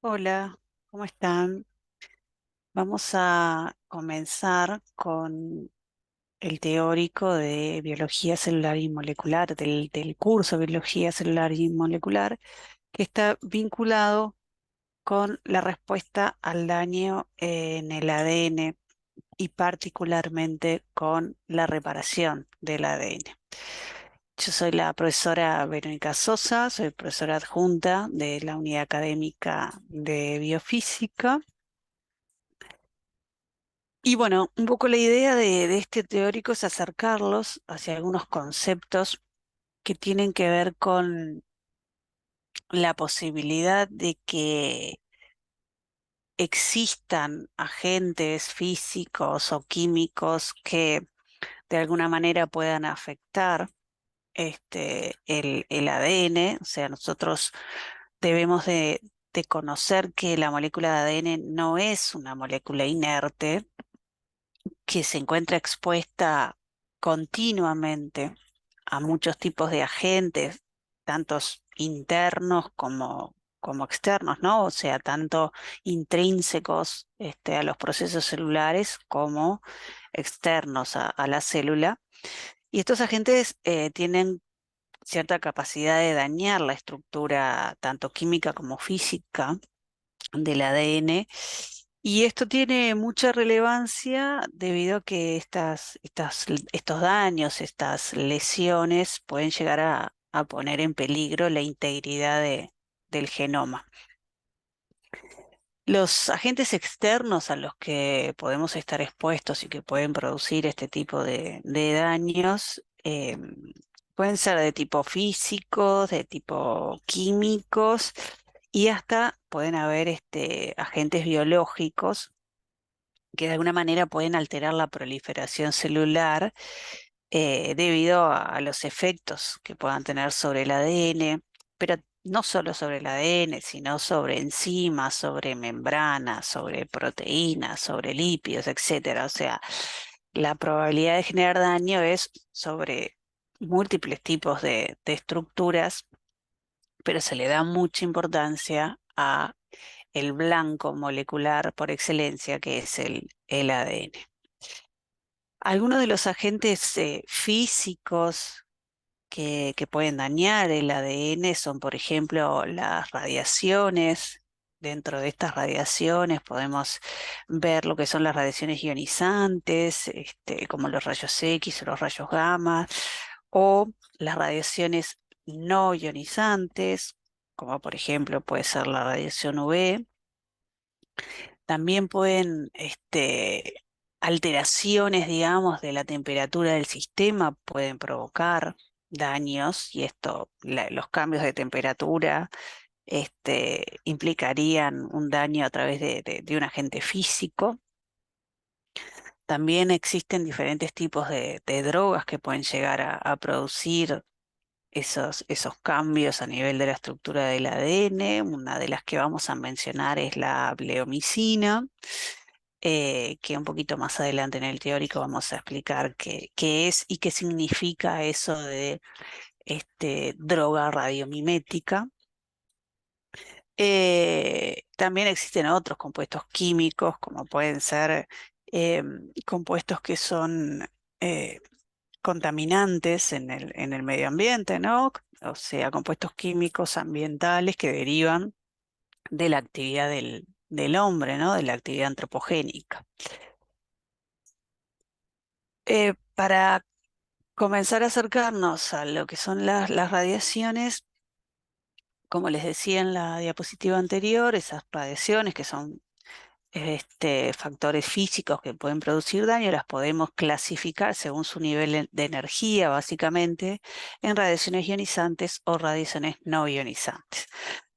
Hola, ¿cómo están? Vamos a comenzar con el teórico de biología celular y molecular, del curso de biología celular y molecular, que está vinculado con la respuesta al daño en el ADN y particularmente con la reparación del ADN. Yo soy la profesora Verónica Sosa, soy profesora adjunta de la Unidad Académica de Biofísica. Y bueno, un poco la idea de este teórico es acercarlos hacia algunos conceptos que tienen que ver con la posibilidad de que existan agentes físicos o químicos que de alguna manera puedan afectar el ADN. O sea, nosotros debemos de conocer que la molécula de ADN no es una molécula inerte, que se encuentra expuesta continuamente a muchos tipos de agentes, tantos internos como externos, ¿no? O sea, tanto intrínsecos a los procesos celulares como externos a la célula. Y estos agentes tienen cierta capacidad de dañar la estructura tanto química como física del ADN. Y esto tiene mucha relevancia debido a que estos daños, estas lesiones pueden llegar a poner en peligro la integridad del genoma. Los agentes externos a los que podemos estar expuestos y que pueden producir este tipo de daños pueden ser de tipo físicos, de tipo químicos y hasta pueden haber agentes biológicos que de alguna manera pueden alterar la proliferación celular debido a los efectos que puedan tener sobre el ADN, pero no solo sobre el ADN, sino sobre enzimas, sobre membranas, sobre proteínas, sobre lípidos, etcétera. O sea, la probabilidad de generar daño es sobre múltiples tipos de estructuras, pero se le da mucha importancia a el blanco molecular por excelencia, que es el ADN. Algunos de los agentes físicos que pueden dañar el ADN son, por ejemplo, las radiaciones. Dentro de estas radiaciones podemos ver lo que son las radiaciones ionizantes, como los rayos X o los rayos gamma, o las radiaciones no ionizantes, como por ejemplo puede ser la radiación UV. También pueden, alteraciones, digamos, de la temperatura del sistema pueden provocar daños y los cambios de temperatura, implicarían un daño a través de un agente físico. También existen diferentes tipos de drogas que pueden llegar a producir esos cambios a nivel de la estructura del ADN. Una de las que vamos a mencionar es la bleomicina, que un poquito más adelante en el teórico vamos a explicar qué es y qué significa eso de droga radiomimética. También existen otros compuestos químicos, como pueden ser compuestos que son eh, contaminantes en el medio ambiente, ¿no? O sea, compuestos químicos ambientales que derivan de la actividad del hombre, ¿no? De la actividad antropogénica. Para comenzar a acercarnos a lo que son las radiaciones, como les decía en la diapositiva anterior, esas radiaciones que son factores físicos que pueden producir daño, las podemos clasificar según su nivel de energía, básicamente, en radiaciones ionizantes o radiaciones no ionizantes.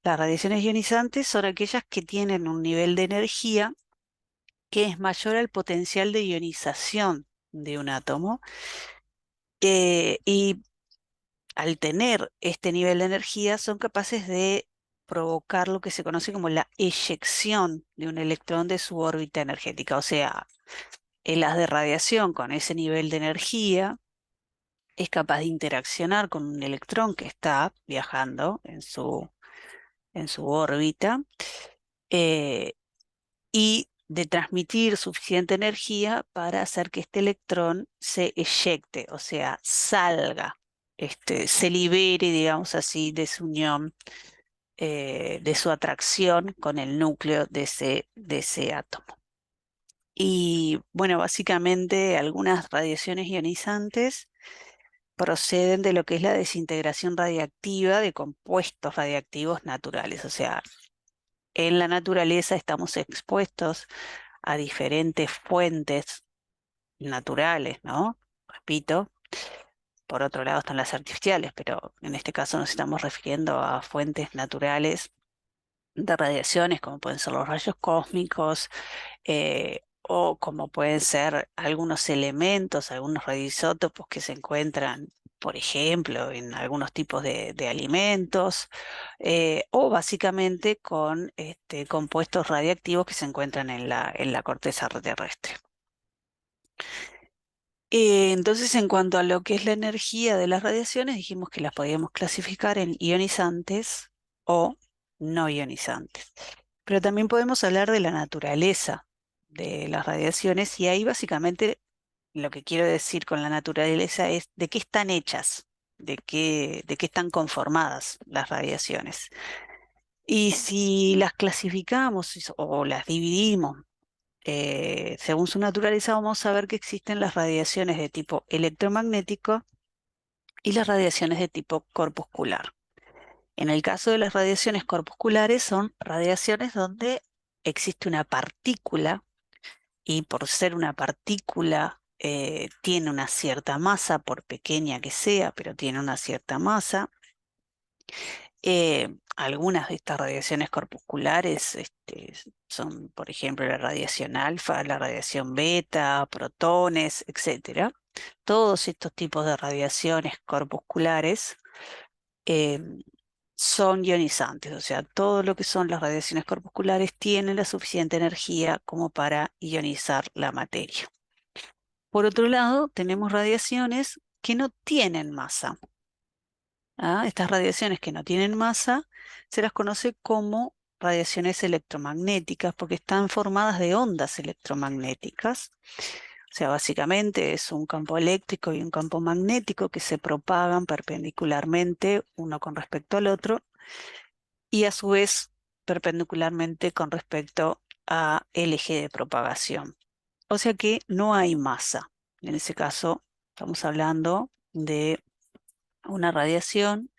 Las radiaciones ionizantes son aquellas que tienen un nivel de energía que es mayor al potencial de ionización de un átomo. Y al tener este nivel de energía son capaces de provocar lo que se conoce como la eyección de un electrón de su órbita energética. O sea, el haz de radiación con ese nivel de energía es capaz de interaccionar con un electrón que está viajando en su órbita eh, y de transmitir suficiente energía para hacer que este electrón se eyecte, o sea, salga, se libere, digamos así, de su unión, de su atracción con el núcleo de ese átomo. Y bueno, básicamente algunas radiaciones ionizantes proceden de lo que es la desintegración radiactiva de compuestos radiactivos naturales. O sea, en la naturaleza estamos expuestos a diferentes fuentes naturales, ¿no? Repito, por otro lado están las artificiales, pero en este caso nos estamos refiriendo a fuentes naturales de radiaciones, como pueden ser los rayos cósmicos, o como pueden ser algunos elementos, algunos radioisótopos que se encuentran, por ejemplo, en algunos tipos de alimentos, o básicamente con compuestos radiactivos que se encuentran en la corteza terrestre. Entonces, en cuanto a lo que es la energía de las radiaciones, dijimos que las podíamos clasificar en ionizantes o no ionizantes. Pero también podemos hablar de la naturaleza de las radiaciones y ahí básicamente lo que quiero decir con la naturaleza es de qué están hechas, de qué están conformadas las radiaciones. Y si las clasificamos o las dividimos según su naturaleza, vamos a ver que existen las radiaciones de tipo electromagnético y las radiaciones de tipo corpuscular. En el caso de las radiaciones corpusculares, son radiaciones donde existe una partícula y por ser una partícula tiene una cierta masa, por pequeña que sea, pero tiene una cierta masa. Algunas de estas radiaciones corpusculares son, por ejemplo, la radiación alfa, la radiación beta, protones, etcétera. Todos estos tipos de radiaciones corpusculares eh, son ionizantes, o sea, todo lo que son las radiaciones corpusculares tienen la suficiente energía como para ionizar la materia. Por otro lado, tenemos radiaciones que no tienen masa. Estas radiaciones que no tienen masa se las conoce como radiaciones electromagnéticas porque están formadas de ondas electromagnéticas. O sea, básicamente es un campo eléctrico y un campo magnético que se propagan perpendicularmente uno con respecto al otro y a su vez perpendicularmente con respecto a el eje de propagación. O sea que no hay masa. En ese caso, estamos hablando de una radiación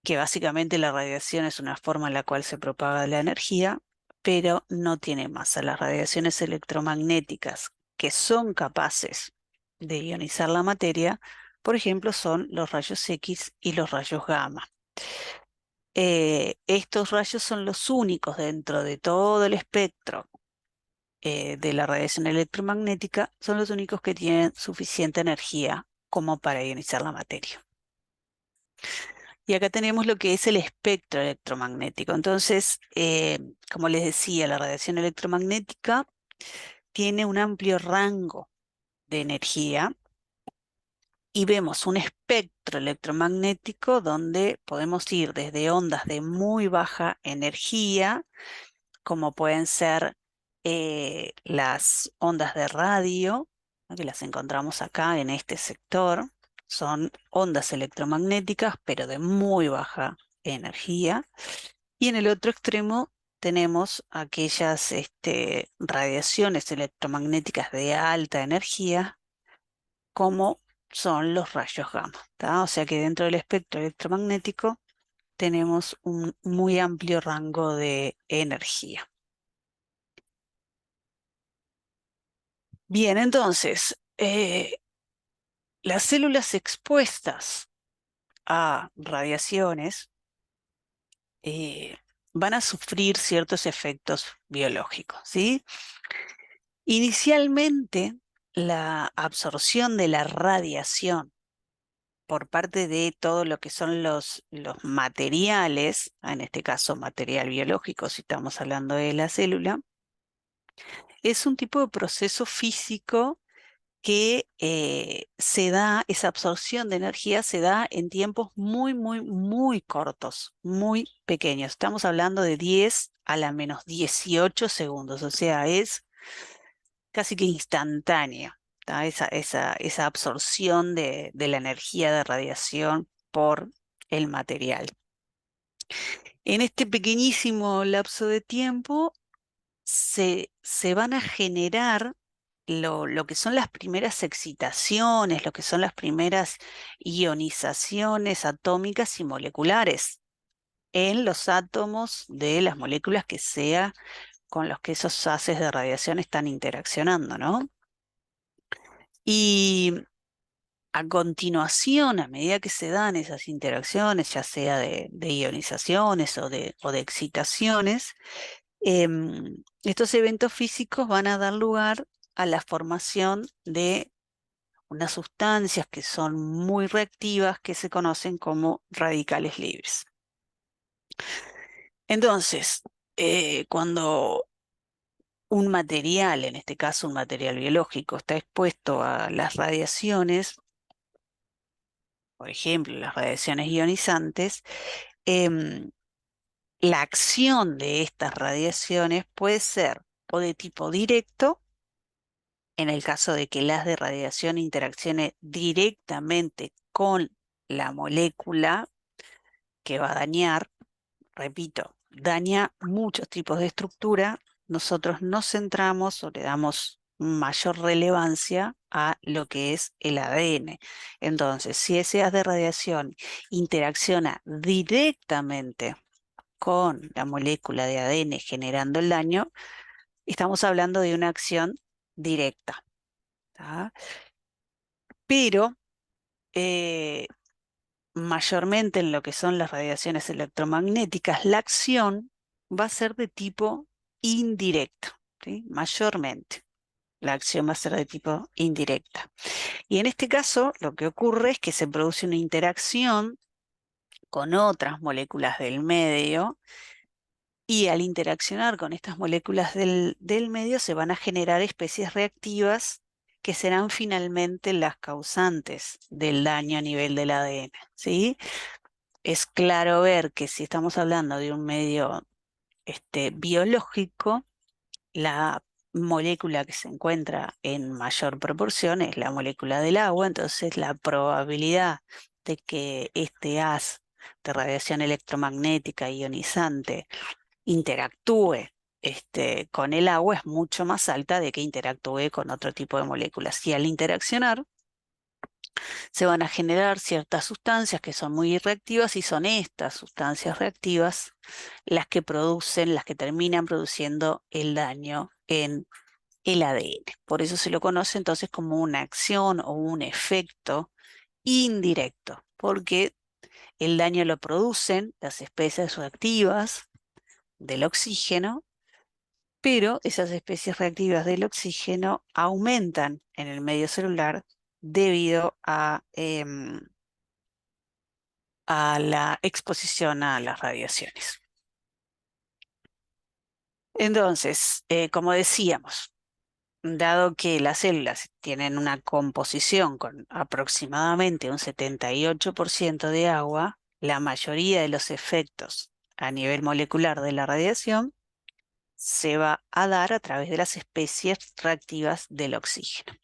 que básicamente la radiación es una forma en la cual se propaga la energía, pero no tiene masa. Las radiaciones electromagnéticas que son capaces de ionizar la materia, por ejemplo, son los rayos X y los rayos gamma. Estos rayos son los únicos dentro de todo el espectro de la radiación electromagnética, son los únicos que tienen suficiente energía como para ionizar la materia. Y acá tenemos lo que es el espectro electromagnético. Entonces, como les decía, la radiación electromagnética tiene un amplio rango de energía y vemos un espectro electromagnético donde podemos ir desde ondas de muy baja energía, como pueden ser las ondas de radio, ¿no? Que las encontramos acá en este sector. Son ondas electromagnéticas, pero de muy baja energía. Y en el otro extremo tenemos aquellas radiaciones electromagnéticas de alta energía, como son los rayos gamma, ¿tá? O sea que dentro del espectro electromagnético tenemos un muy amplio rango de energía. Bien, entonces, las células expuestas a radiaciones eh, van a sufrir ciertos efectos biológicos, ¿sí? Inicialmente, la absorción de la radiación por parte de todo lo que son los materiales, en este caso material biológico, si estamos hablando de la célula, es un tipo de proceso físico que esa absorción de energía se da en tiempos muy, muy, muy cortos, muy pequeños. Estamos hablando de 10 a la menos 18 segundos, o sea, es casi que instantáneo, ¿tá? Esa absorción de la energía de radiación por el material. En este pequeñísimo lapso de tiempo se van a generar lo que son las primeras excitaciones, lo que son las primeras ionizaciones atómicas y moleculares en los átomos de las moléculas que sea con los que esos haces de radiación están interaccionando, ¿no? Y a continuación, a medida que se dan esas interacciones, ya sea de ionizaciones o de excitaciones, estos eventos físicos van a dar lugar a la formación de unas sustancias que son muy reactivas que se conocen como radicales libres. Entonces, cuando un material, en este caso un material biológico, está expuesto a las radiaciones, por ejemplo, las radiaciones ionizantes, em, la acción de estas radiaciones puede ser o de tipo directo, en el caso de que las de radiación interaccione directamente con la molécula que va a dañar, repito, daña muchos tipos de estructura, nosotros nos centramos o le damos mayor relevancia a lo que es el ADN. Entonces, si ese haz de radiación interacciona directamente con la molécula de ADN generando el daño, estamos hablando de una acción directa, ¿tá? Pero eh, mayormente en lo que son las radiaciones electromagnéticas, la acción va a ser de tipo indirecto, ¿sí? Mayormente. La acción va a ser de tipo indirecta. Y en este caso, lo que ocurre es que se produce una interacción con otras moléculas del medio y al interaccionar con estas moléculas del medio se van a generar especies reactivas que serán finalmente las causantes del daño a nivel del ADN, ¿sí? Es claro ver que si estamos hablando de un medio biológico, la molécula que se encuentra en mayor proporción es la molécula del agua, entonces la probabilidad de que este haz de radiación electromagnética ionizante interactúe con el agua es mucho más alta de que interactúe con otro tipo de moléculas. Y al interaccionar, se van a generar ciertas sustancias que son muy reactivas y son estas sustancias reactivas las que terminan produciendo el daño en el ADN. Por eso se lo conoce entonces como una acción o un efecto indirecto, porque el daño lo producen las especies reactivas del oxígeno, pero esas especies reactivas del oxígeno aumentan en el medio celular debido a la exposición a las radiaciones. Entonces, como decíamos, dado que las células tienen una composición con aproximadamente un 78% de agua, la mayoría de los efectos a nivel molecular de la radiación se va a dar a través de las especies reactivas del oxígeno.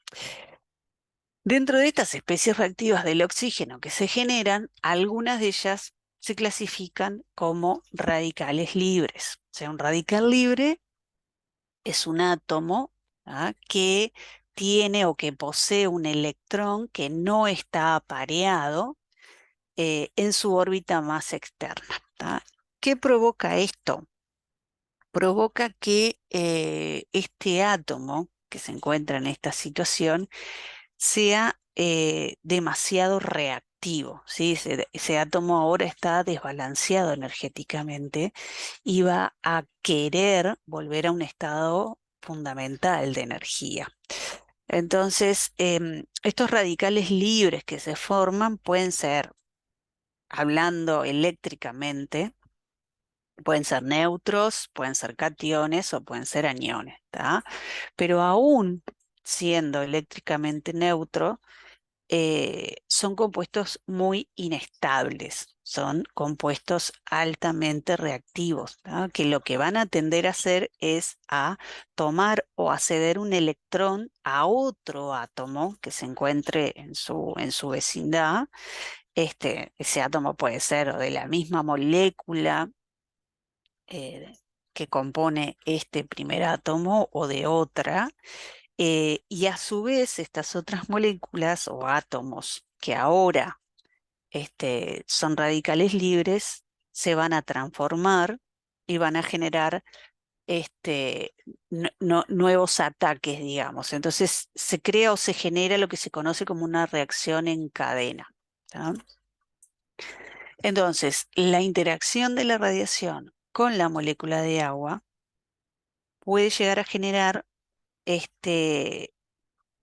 Dentro de estas especies reactivas del oxígeno que se generan, algunas de ellas se clasifican como radicales libres. O sea, un radical libre es un átomo, ¿ah?, que tiene o que posee un electrón que no está apareado en su órbita más externa, ¿tá? ¿Qué provoca esto? Provoca que este átomo que se encuentra en esta situación sea demasiado reactivo, ¿sí? Ese átomo ahora está desbalanceado energéticamente y va a querer volver a un estado fundamental de energía. Entonces, estos radicales libres que se forman pueden ser, hablando eléctricamente, pueden ser neutros, pueden ser cationes o pueden ser aniones, ¿tá? Pero aún siendo eléctricamente neutro, son compuestos muy inestables, son compuestos altamente reactivos, ¿tá? Que lo que van a tender a hacer es a tomar o a ceder un electrón a otro átomo que se encuentre en su vecindad. Ese átomo puede ser o de la misma molécula eh, que compone este primer átomo o de otra, y a su vez estas otras moléculas o átomos que ahora son radicales libres se van a transformar y van a generar nuevos ataques, digamos. Entonces se crea o se genera lo que se conoce como una reacción en cadena. ¿Tá? Entonces, la interacción de la radiación con la molécula de agua puede llegar a generar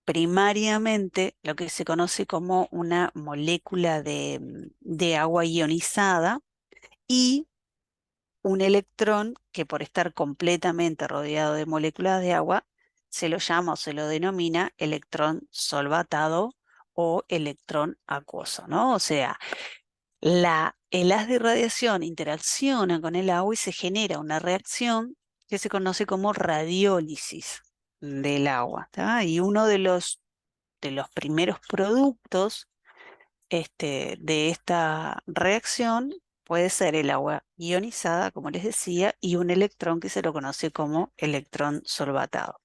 primariamente lo que se conoce como una molécula de agua ionizada y un electrón que por estar completamente rodeado de moléculas de agua se lo llama o se lo denomina electrón solvatado o electrón acuoso, ¿no? O sea, el haz de radiación interacciona con el agua y se genera una reacción que se conoce como radiólisis del agua, ¿tá? Y uno de los primeros productos de esta reacción puede ser el agua ionizada, como les decía, y un electrón que se lo conoce como electrón solvatado.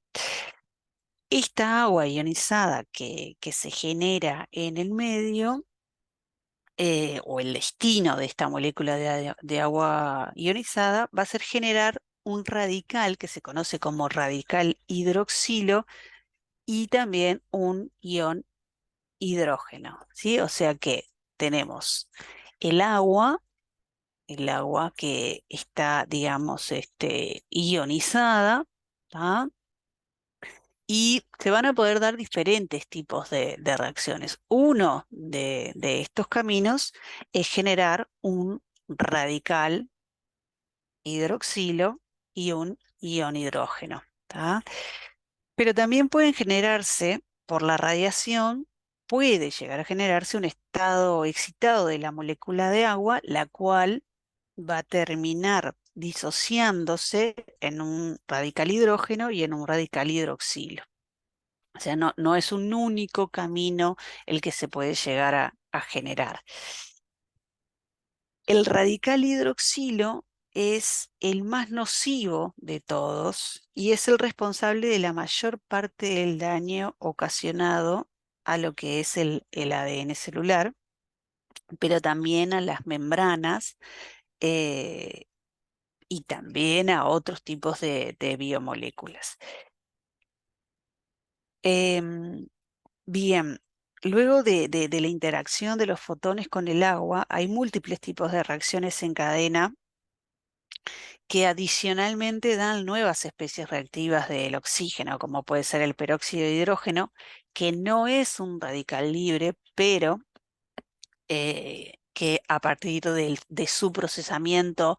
Esta agua ionizada que se genera en el medio, o el destino de esta molécula de agua ionizada, va a ser generar un radical que se conoce como radical hidroxilo y también un ion hidrógeno, ¿sí? O sea que tenemos el agua, el agua que está, digamos, ionizada, ¿tá? Y se van a poder dar diferentes tipos de reacciones. Uno de estos caminos es generar un radical hidroxilo y un ion hidrógeno, ¿tá? Pero también pueden generarse, por la radiación, puede llegar a generarse un estado excitado de la molécula de agua, la cual va a terminar disociándose en un radical hidrógeno y en un radical hidroxilo. O sea, no es un único camino el que se puede llegar a generar. El radical hidroxilo es el más nocivo de todos y es el responsable de la mayor parte del daño ocasionado a lo que es el ADN celular, pero también a las membranas, eh, y también a otros tipos de biomoléculas. Em, Bien, luego de la interacción de los fotones con el agua, hay múltiples tipos de reacciones en cadena que adicionalmente dan nuevas especies reactivas del oxígeno, como puede ser el peróxido de hidrógeno, que no es un radical libre, pero que a partir de su procesamiento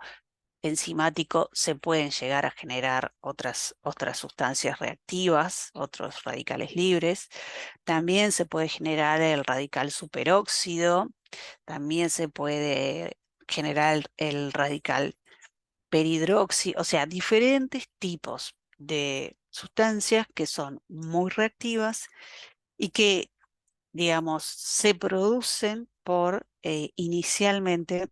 enzimático se pueden llegar a generar otras sustancias reactivas, otros radicales libres. También se puede generar el radical superóxido, también se puede generar el radical perhidroxi, o sea, diferentes tipos de sustancias que son muy reactivas y que, digamos, se producen por inicialmente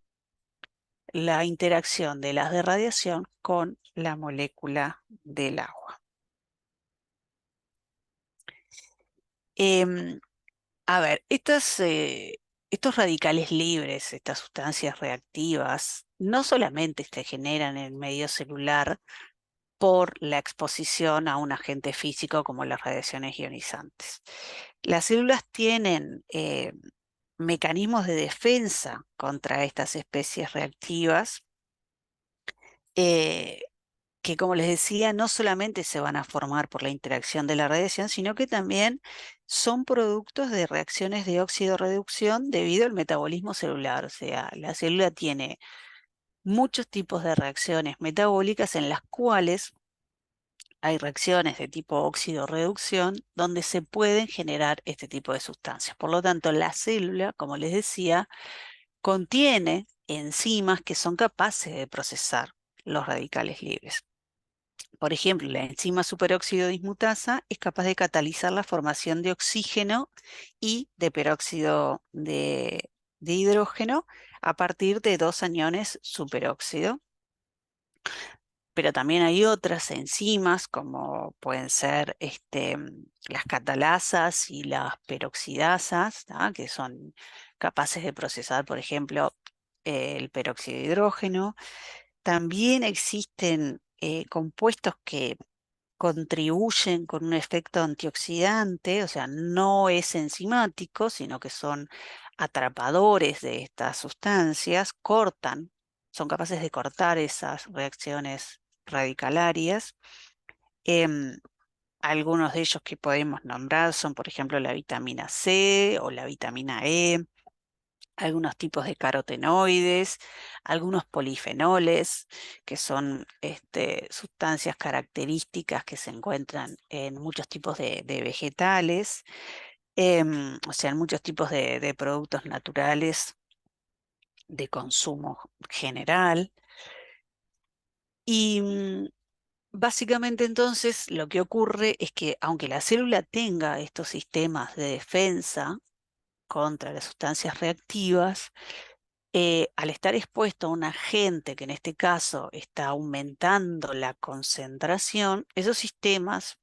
la interacción de las de radiación con la molécula del agua. Em, a ver, estos radicales libres, estas sustancias reactivas, no solamente se generan en el medio celular por la exposición a un agente físico como las radiaciones ionizantes. Las células tienen mecanismos de defensa contra estas especies reactivas, eh, que, como les decía, no solamente se van a formar por la interacción de la radiación, sino que también son productos de reacciones de óxido-reducción debido al metabolismo celular. O sea, la célula tiene muchos tipos de reacciones metabólicas en las cuales hay reacciones de tipo óxido-reducción donde se pueden generar este tipo de sustancias. Por lo tanto, la célula, como les decía, contiene enzimas que son capaces de procesar los radicales libres. Por ejemplo, la enzima superóxido dismutasa es capaz de catalizar la formación de oxígeno y de peróxido de hidrógeno a partir de dos aniones superóxido. Pero también hay otras enzimas como pueden ser las catalasas y las peroxidasas, ¿tá? Que son capaces de procesar, por ejemplo, el peróxido de hidrógeno. También existen compuestos que contribuyen con un efecto antioxidante, o sea, no es enzimático, sino que son atrapadores de estas sustancias, cortan, son capaces de cortar esas reacciones radicalarias. Em, Algunos de ellos que podemos nombrar son, por ejemplo, la vitamina C o la vitamina E, algunos tipos de carotenoides, algunos polifenoles, que son sustancias características que se encuentran en muchos tipos de vegetales, o sea, en muchos tipos de productos naturales de consumo general. Y básicamente entonces lo que ocurre es que aunque la célula tenga estos sistemas de defensa contra las sustancias reactivas, al estar expuesto a un agente que en este caso está aumentando la concentración, esos sistemas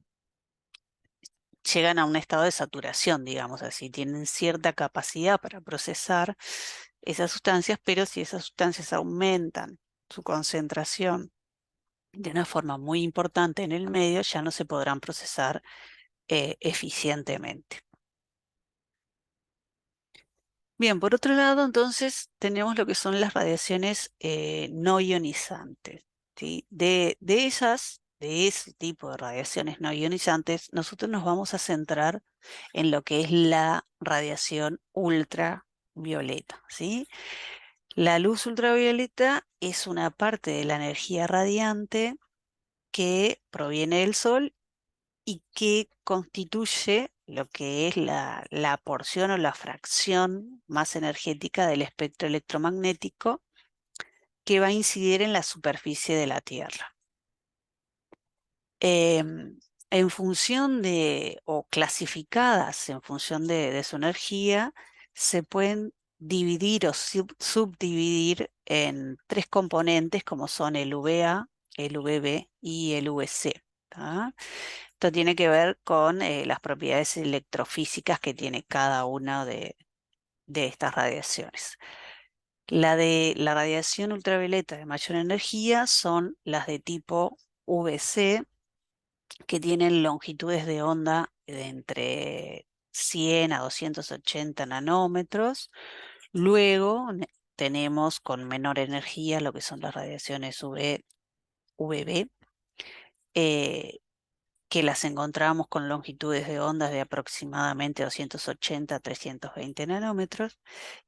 llegan a un estado de saturación, digamos así, tienen cierta capacidad para procesar esas sustancias, pero si esas sustancias aumentan su concentración de una forma muy importante en el medio, ya no se podrán procesar eficientemente. Bien, por otro lado, entonces tenemos lo que son las radiaciones no ionizantes, ¿sí? De ese tipo de radiaciones no ionizantes, nosotros nos vamos a centrar en lo que es la radiación ultravioleta, ¿sí? La luz ultravioleta es una parte de la energía radiante que proviene del Sol y que constituye lo que es la porción o la fracción más energética del espectro electromagnético que va a incidir en la superficie de la Tierra. Em, en función de, o clasificadas en función de su energía, se pueden dividir o subdividir en tres componentes como son el VA, el VB y el VC. ¿Tá? Esto tiene que ver con las propiedades electrofísicas que tiene cada una de estas radiaciones. La radiación ultravioleta de mayor energía son las de tipo VC, que tienen longitudes de onda de entre 100 a 280 nanómetros. Luego tenemos con menor energía lo que son las radiaciones VB, eh, que las encontramos con longitudes de ondas de aproximadamente 280 a 320 nanómetros,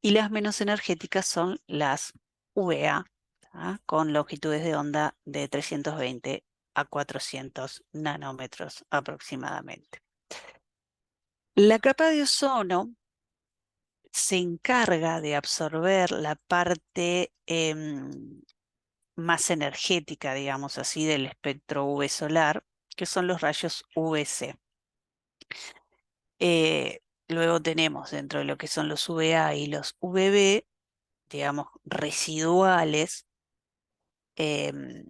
y las menos energéticas son las VA, ¿tá? Con longitudes de onda de 320 a 400 nanómetros aproximadamente. La capa de ozono se encarga de absorber la parte más energética, digamos así, del espectro UV solar, que son los rayos UVC. Luego tenemos dentro de lo que son los VA y los VB, digamos, residuales, em,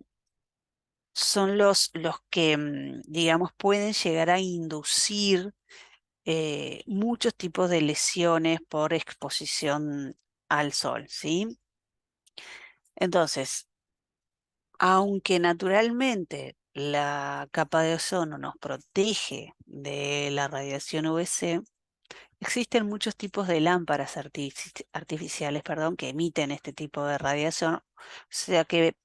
son los que, digamos, pueden llegar a inducir muchos tipos de lesiones por exposición al sol, ¿sí? Entonces, aunque naturalmente la capa de ozono nos protege de la radiación UVC, existen muchos tipos de lámparas artificiales, perdón, que emiten este tipo de radiación, o sea que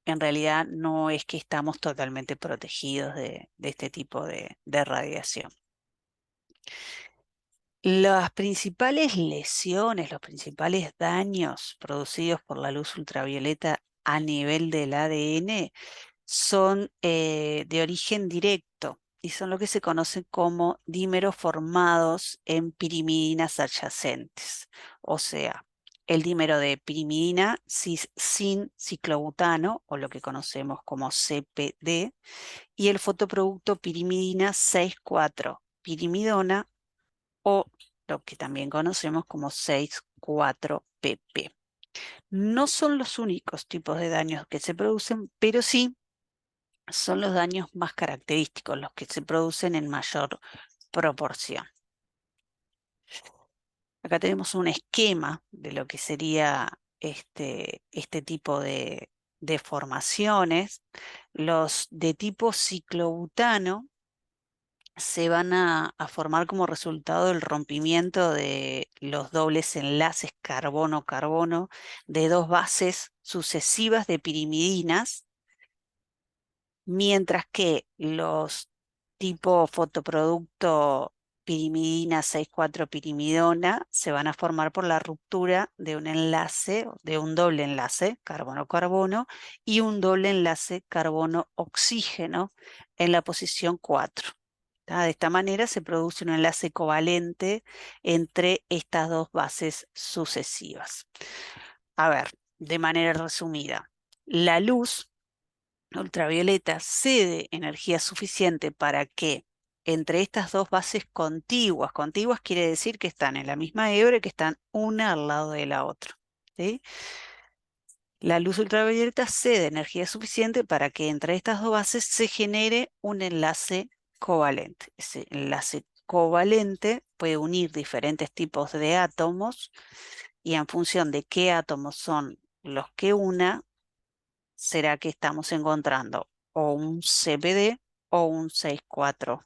en realidad no es que estamos totalmente protegidos de este tipo de radiación. Las principales lesiones, los principales daños producidos por la luz ultravioleta a nivel del ADN son de origen directo y son lo que se conocen como dímeros formados en pirimidinas adyacentes. O sea, el dímero de pirimidina sin ciclobutano, o lo que conocemos como CPD, y el fotoproducto pirimidina 6,4 pirimidona, o lo que también conocemos como 6,4-PP. No son los únicos tipos de daños que se producen, pero sí son los daños más característicos, los que se producen en mayor proporción. Acá tenemos un esquema de lo que sería este tipo de formaciones. Los de tipo ciclobutano se van a formar como resultado del rompimiento de los dobles enlaces carbono-carbono de dos bases sucesivas de pirimidinas, mientras que los tipo fotoproducto pirimidina 6,4 pirimidona se van a formar por la ruptura de un enlace, de un doble enlace carbono-carbono y un doble enlace carbono-oxígeno en la posición 4. ¿Tá? De esta manera se produce un enlace covalente entre estas dos bases sucesivas. A ver, de manera resumida, la luz ultravioleta cede energía suficiente para que entre estas dos bases contiguas, contiguas quiere decir que están en la misma hebra y que están una al lado de la otra, ¿sí? La luz ultravioleta cede energía suficiente para que entre estas dos bases se genere un enlace covalente. Ese enlace covalente puede unir diferentes tipos de átomos y en función de qué átomos son los que una, será que estamos encontrando o un CPD o un 6,4-PP.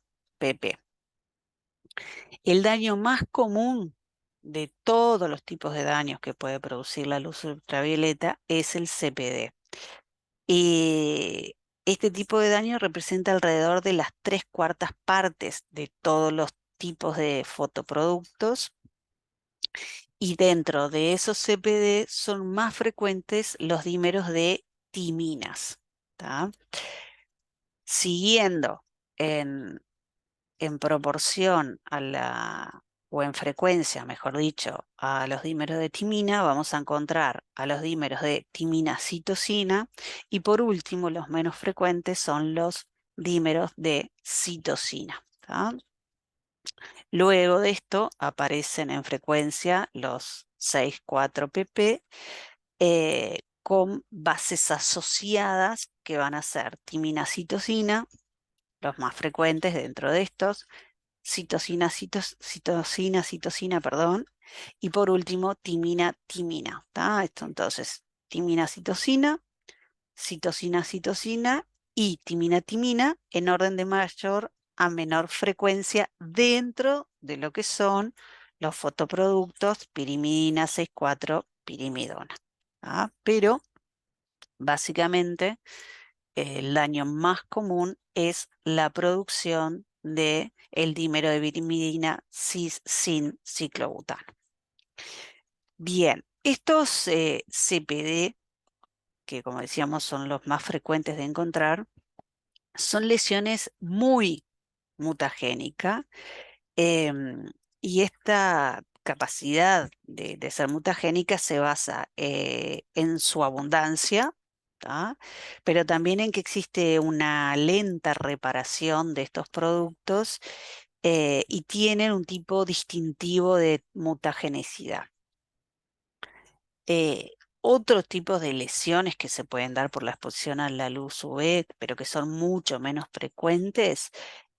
El daño más común de todos los tipos de daños que puede producir la luz ultravioleta es el CPD. Y este tipo de daño representa alrededor de las 3/4 partes de todos los tipos de fotoproductos, y dentro de esos CPD son más frecuentes los dímeros de timinas. ¿Tá? Siguiendo en, en proporción o en frecuencia, mejor dicho, a los dímeros de timina, vamos a encontrar a los dímeros de timina-citosina, y por último, los menos frecuentes son los dímeros de citosina. ¿Tá? Luego de esto aparecen en frecuencia los 6,4-PP con bases asociadas que van a ser timina-citosina, los más frecuentes dentro de estos, citosina, perdón, y por último, timina. ¿Tá? Esto entonces, citosina y timina en orden de mayor a menor frecuencia dentro de lo que son los fotoproductos pirimidina 6,4 pirimidona. ¿Tá? Pero básicamente el daño más común es la producción de el dímero de pirimidina cis sin ciclobutano. Bien, estos CPD, que como decíamos son los más frecuentes de encontrar, son lesiones muy mutagénicas, em, y esta capacidad de ser mutagénica se basa en su abundancia, ¿tá? Pero también en que existe una lenta reparación de estos productos, y tienen un tipo distintivo de mutagenicidad. Eh, Otros tipos de lesiones que se pueden dar por la exposición a la luz UV, pero que son mucho menos frecuentes,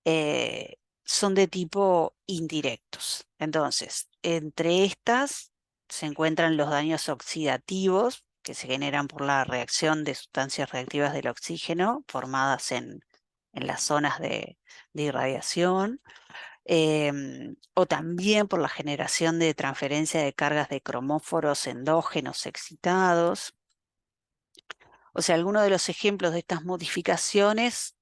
eh, son de tipo indirectos. Entonces, entre estas se encuentran los daños oxidativos que se generan por la reacción de sustancias reactivas del oxígeno formadas en las zonas de irradiación, o también por la generación de transferencia de cargas de cromóforos endógenos excitados. O sea, algunos de los ejemplos de estas modificaciones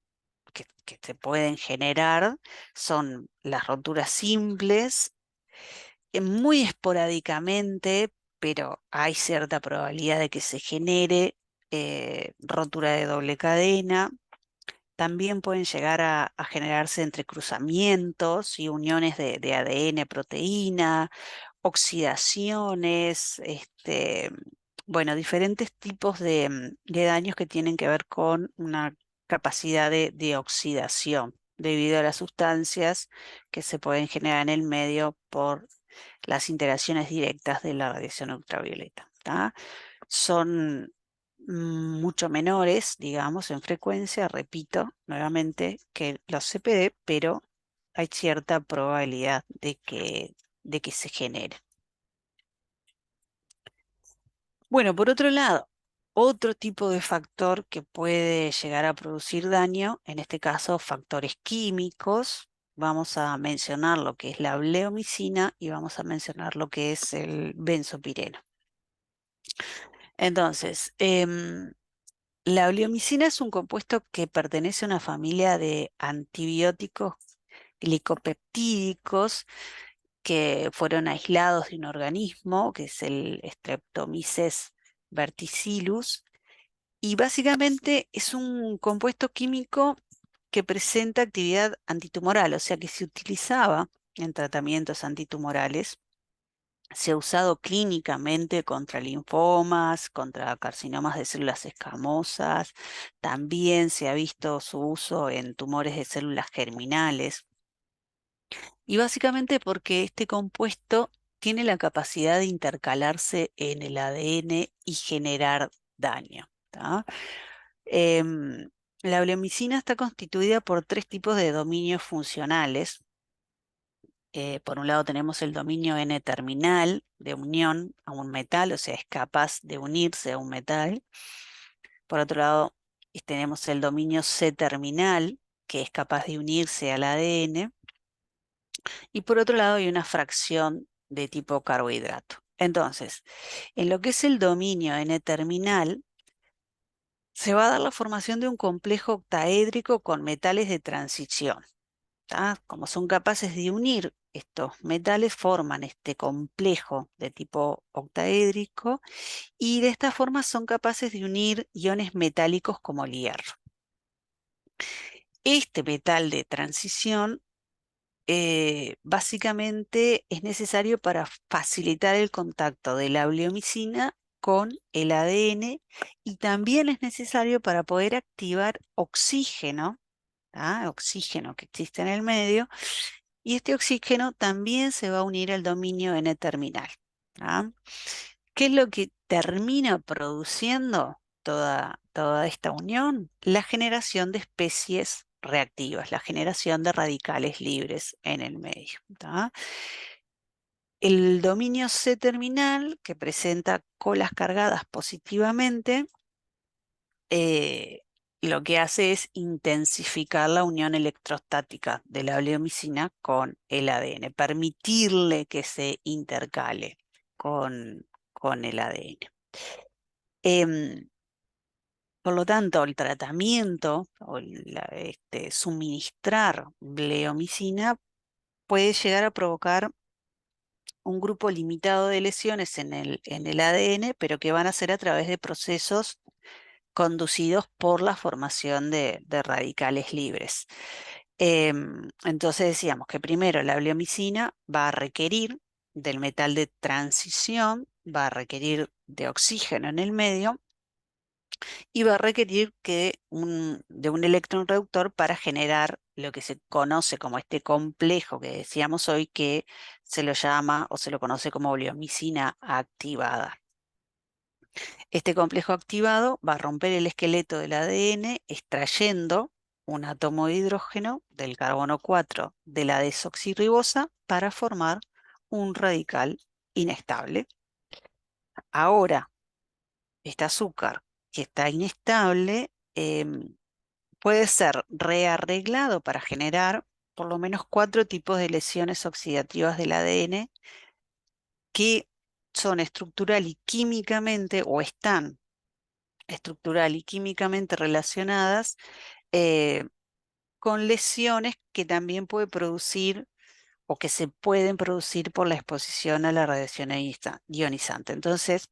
que se pueden generar son las roturas simples, muy esporádicamente, pero hay cierta probabilidad de que se genere rotura de doble cadena. También pueden llegar a generarse entrecruzamientos y uniones de ADN, proteína, oxidaciones, bueno, diferentes tipos de daños que tienen que ver con una capacidad de oxidación debido a las sustancias que se pueden generar en el medio por las interacciones directas de la radiación ultravioleta. ¿Tá? Son mucho menores, digamos, en frecuencia, repito nuevamente, que los CPD, pero hay cierta probabilidad de que se genere. Bueno, por otro lado, otro tipo de factor que puede llegar a producir daño, en este caso factores químicos, vamos a mencionar lo que es la bleomicina y vamos a mencionar lo que es el benzopireno. Entonces, la bleomicina es un compuesto que pertenece a una familia de antibióticos glicopeptídicos que fueron aislados de un organismo, que es el Streptomyces verticillus, y básicamente es un compuesto químico que presenta actividad antitumoral, o sea que se utilizaba en tratamientos antitumorales. Se ha usado clínicamente contra linfomas, contra carcinomas de células escamosas. También se ha visto su uso en tumores de células germinales. Y básicamente porque este compuesto tiene la capacidad de intercalarse en el ADN y generar daño. ¿Tá? Em, la bleomicina está constituida por tres tipos de dominios funcionales. Por un lado tenemos el dominio N-terminal de unión a un metal, o sea, es capaz de unirse a un metal. Por otro lado, tenemos el dominio C-terminal, que es capaz de unirse al ADN. Y por otro lado hay una fracción de tipo carbohidrato. Entonces, en lo que es el dominio N-terminal, se va a dar la formación de un complejo octaédrico con metales de transición. ¿Tá? Como son capaces de unir estos metales, forman este complejo de tipo octaédrico y de esta forma son capaces de unir iones metálicos como el hierro. Este metal de transición básicamente es necesario para facilitar el contacto de la bleomicina con el ADN y también es necesario para poder activar oxígeno, ¿tá? Oxígeno que existe en el medio, y este oxígeno también se va a unir al dominio N-terminal. ¿Tá? ¿Qué es lo que termina produciendo toda esta unión? La generación de especies reactivas, la generación de radicales libres en el medio. ¿Tá? El dominio C-terminal, que presenta colas cargadas positivamente, eh, lo que hace es intensificar la unión electrostática de la bleomicina con el ADN, permitirle que se intercale con el ADN. Em, por lo tanto, el tratamiento o suministrar bleomicina puede llegar a provocar un grupo limitado de lesiones en el ADN, pero que van a ser a través de procesos conducidos por la formación de radicales libres. Entonces decíamos que primero la bleomicina va a requerir del metal de transición, va a requerir de oxígeno en el medio y va a requerir de un electrón reductor para generar lo que se conoce como este complejo que decíamos hoy, que se lo llama o se lo conoce como bleomicina activada. Este complejo activado va a romper el esqueleto del ADN extrayendo un átomo de hidrógeno del carbono 4 de la desoxirribosa para formar un radical inestable. Ahora, este azúcar que está inestable puede ser rearreglado para generar por lo menos cuatro tipos de lesiones oxidativas del ADN que son estructural y químicamente o están estructural y químicamente relacionadas eh, con lesiones que también puede producir o que se pueden producir por la exposición a la radiación ionizante. Entonces,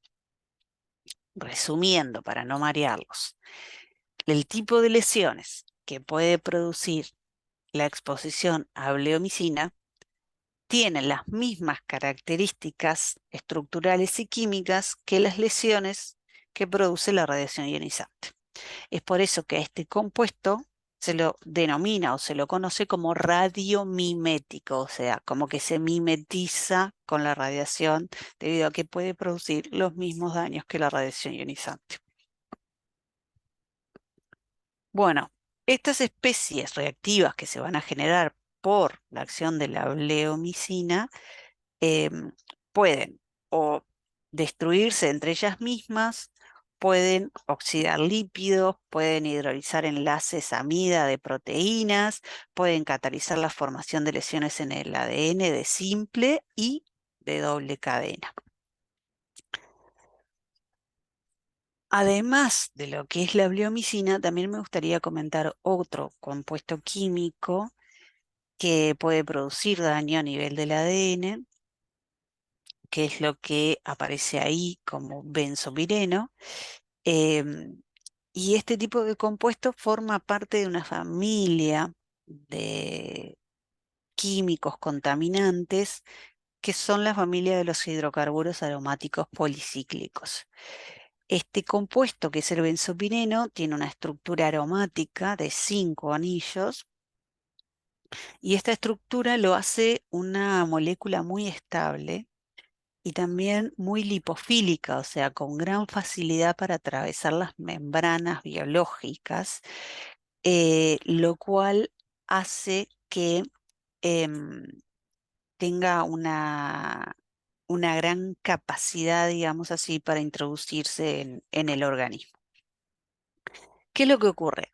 resumiendo para no marearlos, el tipo de lesiones que puede producir la exposición a bleomicina tienen las mismas características estructurales y químicas que las lesiones que produce la radiación ionizante. Es por eso que a este compuesto se lo denomina o se lo conoce como radiomimético, o sea, como que se mimetiza con la radiación debido a que puede producir los mismos daños que la radiación ionizante. Bueno, estas especies reactivas que se van a generar por la acción de la bleomicina em, pueden o destruirse entre ellas mismas, pueden oxidar lípidos, pueden hidrolizar enlaces amida de proteínas, pueden catalizar la formación de lesiones en el ADN de simple y de doble cadena. Además de lo que es la bleomicina, también me gustaría comentar otro compuesto químico que puede producir daño a nivel del ADN, que es lo que aparece ahí como benzopireno. Em, y este tipo de compuesto forma parte de una familia de químicos contaminantes que son la familia de los hidrocarburos aromáticos policíclicos. Este compuesto, que es el benzopireno, tiene una estructura aromática de 5 anillos y esta estructura lo hace una molécula muy estable y también muy lipofílica, o sea, con gran facilidad para atravesar las membranas biológicas, lo cual hace que em, tenga una gran capacidad, digamos así, para introducirse en el organismo. ¿Qué es lo que ocurre?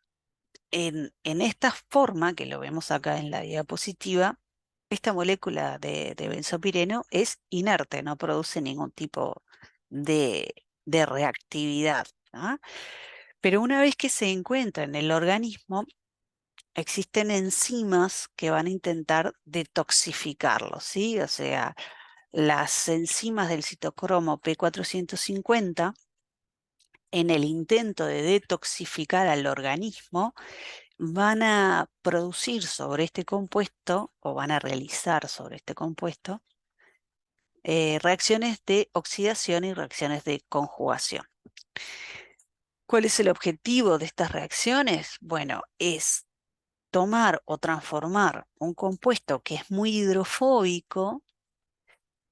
En esta forma, que lo vemos acá en la diapositiva, esta molécula de benzopireno es inerte, no produce ningún tipo de reactividad, ¿ah? Pero una vez que se encuentra en el organismo, existen enzimas que van a intentar detoxificarlo, ¿sí? O sea, las enzimas del citocromo P450, en el intento de detoxificar al organismo, van a producir sobre este compuesto o van a realizar sobre este compuesto reacciones de oxidación y reacciones de conjugación. ¿Cuál es el objetivo de estas reacciones? Bueno, es tomar o transformar un compuesto que es muy hidrofóbico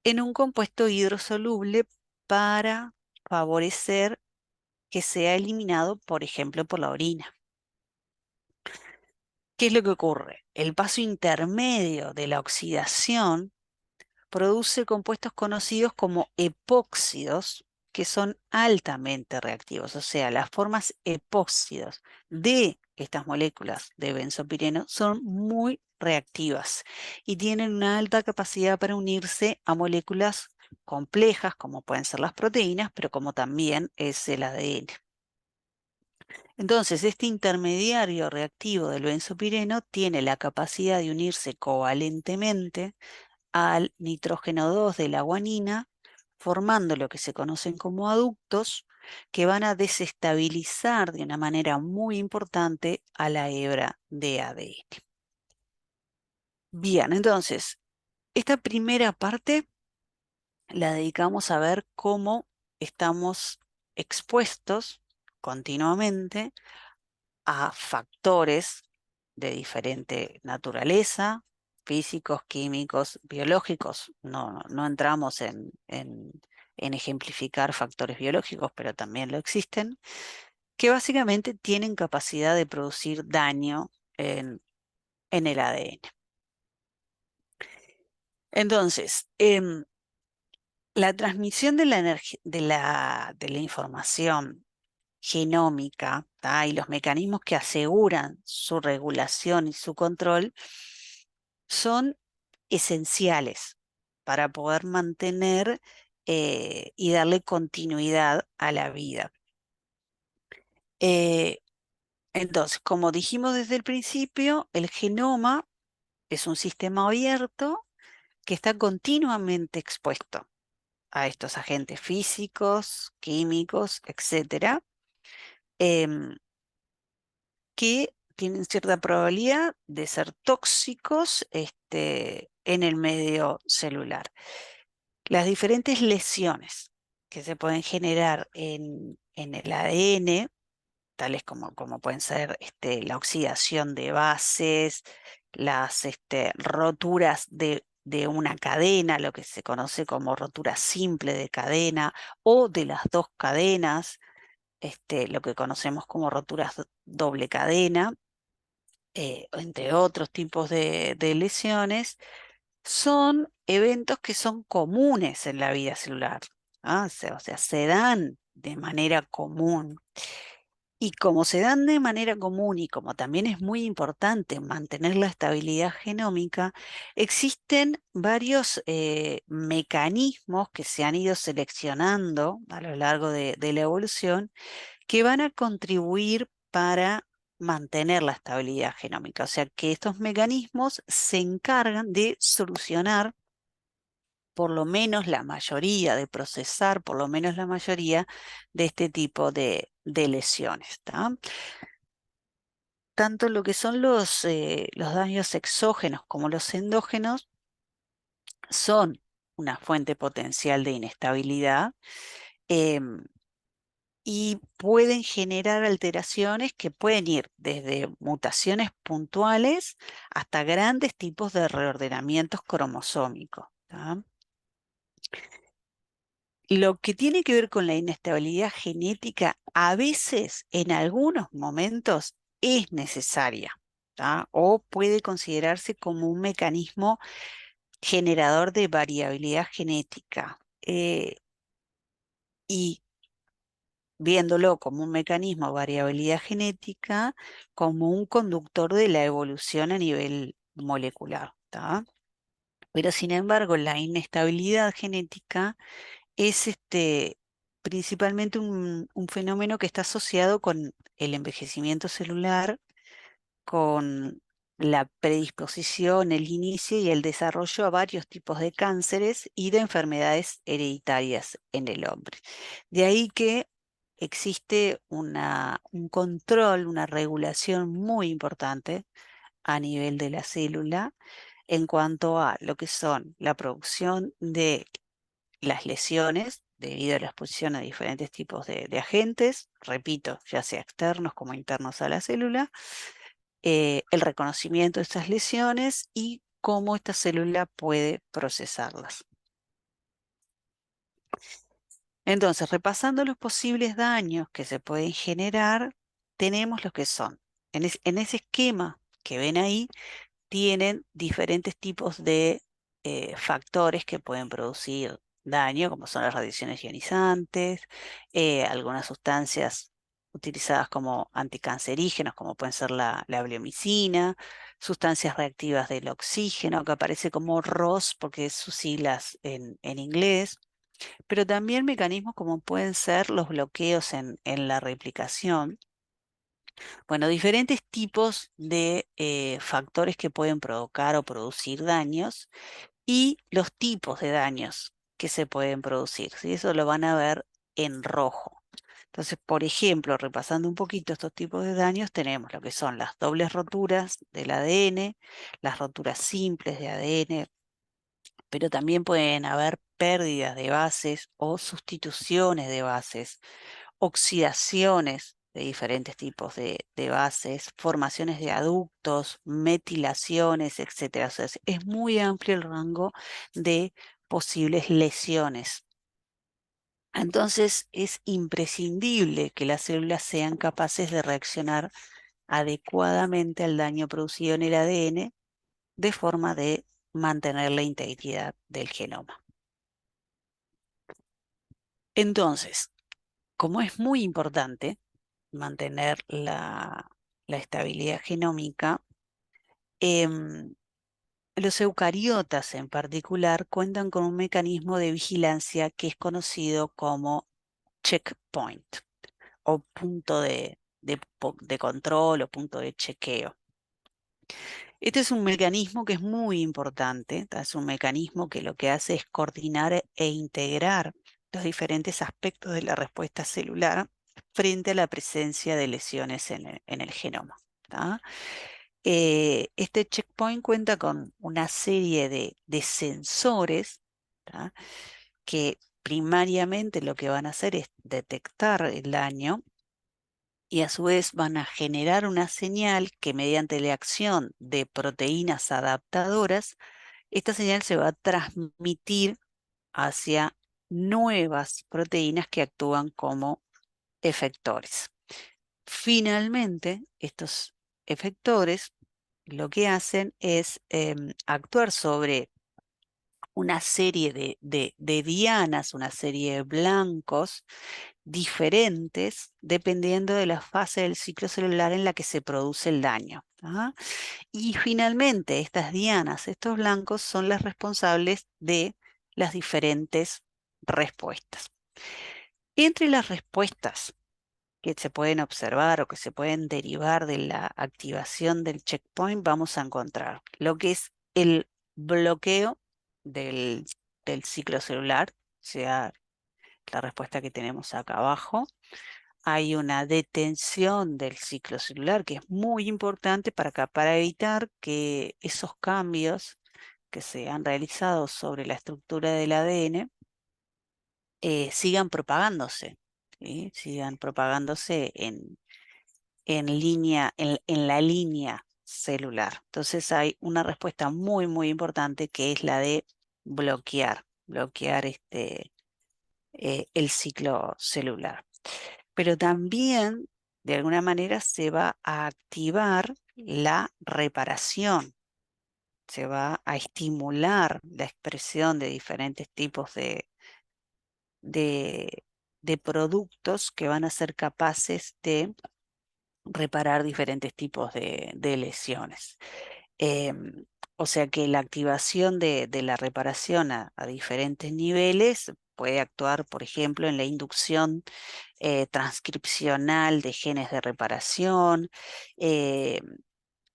en un compuesto hidrosoluble para favorecer que sea eliminado, por ejemplo, por la orina. ¿Qué es lo que ocurre? El paso intermedio de la oxidación produce compuestos conocidos como epóxidos, que son altamente reactivos. O sea, las formas epóxidos de estas moléculas de benzopireno son muy reactivas y tienen una alta capacidad para unirse a moléculas complejas, como pueden ser las proteínas, pero como también es el ADN. Entonces, este intermediario reactivo del benzopireno tiene la capacidad de unirse covalentemente al nitrógeno 2 de la guanina, formando lo que se conocen como aductos, que van a desestabilizar de una manera muy importante a la hebra de ADN. Bien, entonces, esta primera parte la dedicamos a ver cómo estamos expuestos continuamente a factores de diferente naturaleza, físicos, químicos, biológicos. No entramos en ejemplificar factores biológicos, pero también lo existen, que básicamente tienen capacidad de producir daño en el ADN. Entonces, la transmisión de la información genómica, ¿tá? Y los mecanismos que aseguran su regulación y su control son esenciales para poder mantener y darle continuidad a la vida. Eh, entonces, como dijimos desde el principio, el genoma es un sistema abierto que está continuamente expuesto a estos agentes físicos, químicos, etcétera, em, que tienen cierta probabilidad de ser tóxicos en el medio celular. Las diferentes lesiones que se pueden generar en el ADN, tales como pueden ser la oxidación de bases, las roturas de una cadena, lo que se conoce como rotura simple de cadena, o de las dos cadenas, lo que conocemos como roturas doble cadena, entre otros tipos de lesiones, son eventos que son comunes en la vida celular. ¿Ah? O sea, se dan de manera común. Y como se dan de manera común y como también es muy importante mantener la estabilidad genómica, existen varios mecanismos que se han ido seleccionando a lo largo de la evolución que van a contribuir para mantener la estabilidad genómica. O sea que estos mecanismos se encargan de solucionar por lo menos la mayoría, de procesar por lo menos la mayoría de este tipo de lesiones. ¿Tá? Tanto lo que son los daños exógenos como los endógenos son una fuente potencial de inestabilidad, em, y pueden generar alteraciones que pueden ir desde mutaciones puntuales hasta grandes tipos de reordenamientos cromosómicos. ¿Tá? Lo que tiene que ver con la inestabilidad genética, a veces, en algunos momentos, es necesaria, ¿tá? O puede considerarse como un mecanismo generador de variabilidad genética. Y viéndolo como un mecanismo de variabilidad genética, como un conductor de la evolución a nivel molecular, ¿tá? Pero sin embargo, la inestabilidad genética es principalmente un fenómeno que está asociado con el envejecimiento celular, con la predisposición, el inicio y el desarrollo a varios tipos de cánceres y de enfermedades hereditarias en el hombre. De ahí que existe un control, una regulación muy importante a nivel de la célula en cuanto a lo que son la producción de las lesiones debido a la exposición a diferentes tipos de agentes, repito, ya sea externos como internos a la célula, el reconocimiento de estas lesiones y cómo esta célula puede procesarlas. Entonces, repasando los posibles daños que se pueden generar, tenemos los que son, en ese esquema que ven ahí, tienen diferentes tipos de factores que pueden producir daño, como son las radiaciones ionizantes, algunas sustancias utilizadas como anticancerígenos, como pueden ser la bleomicina, sustancias reactivas del oxígeno, que aparece como ROS porque es sus siglas en inglés, pero también mecanismos como pueden ser los bloqueos en la replicación. Bueno, diferentes tipos de factores que pueden provocar o producir daños y los tipos de daños que se pueden producir. ¿Sí? Eso lo van a ver en rojo. Entonces, por ejemplo, repasando un poquito estos tipos de daños, tenemos lo que son las dobles roturas del ADN, las roturas simples de ADN, pero también pueden haber pérdidas de bases o sustituciones de bases, oxidaciones de diferentes tipos de bases, formaciones de aductos, metilaciones, etcétera. O sea, es muy amplio el rango de posibles lesiones. Entonces es imprescindible que las células sean capaces de reaccionar adecuadamente al daño producido en el ADN de forma de mantener la integridad del genoma. Entonces, como es muy importante mantener la estabilidad genómica, em, los eucariotas en particular cuentan con un mecanismo de vigilancia que es conocido como checkpoint o punto de control o punto de chequeo. Este es un mecanismo que es muy importante, ¿tá? Es un mecanismo que lo que hace es coordinar e integrar los diferentes aspectos de la respuesta celular frente a la presencia de lesiones en el genoma, ¿tá? Este checkpoint cuenta con una serie de sensores, ¿tá? Que primariamente lo que van a hacer es detectar el daño y a su vez van a generar una señal que mediante la acción de proteínas adaptadoras, esta señal se va a transmitir hacia nuevas proteínas que actúan como efectores. Finalmente, estos efectores lo que hacen es actuar sobre una serie de dianas, una serie de blancos diferentes dependiendo de la fase del ciclo celular en la que se produce el daño. ¿Ah? Y finalmente, estas dianas, estos blancos, son las responsables de las diferentes respuestas. Entre las respuestas que se pueden observar o que se pueden derivar de la activación del checkpoint, vamos a encontrar lo que es el bloqueo del, del ciclo celular, sea la respuesta que tenemos acá abajo. Hay una detención del ciclo celular que es muy importante para evitar que esos cambios que se han realizado sobre la estructura del ADN sigan propagándose, ¿sí? Sigan propagándose en línea, en la línea celular. Entonces hay una respuesta muy, muy importante que es la de bloquear el ciclo celular. Pero también, de alguna manera, se va a activar la reparación, se va a estimular la expresión de diferentes tipos de, de productos que van a ser capaces de reparar diferentes tipos de lesiones. Em, o sea que la activación de la reparación a diferentes niveles puede actuar, por ejemplo, en la inducción transcripcional de genes de reparación, eh,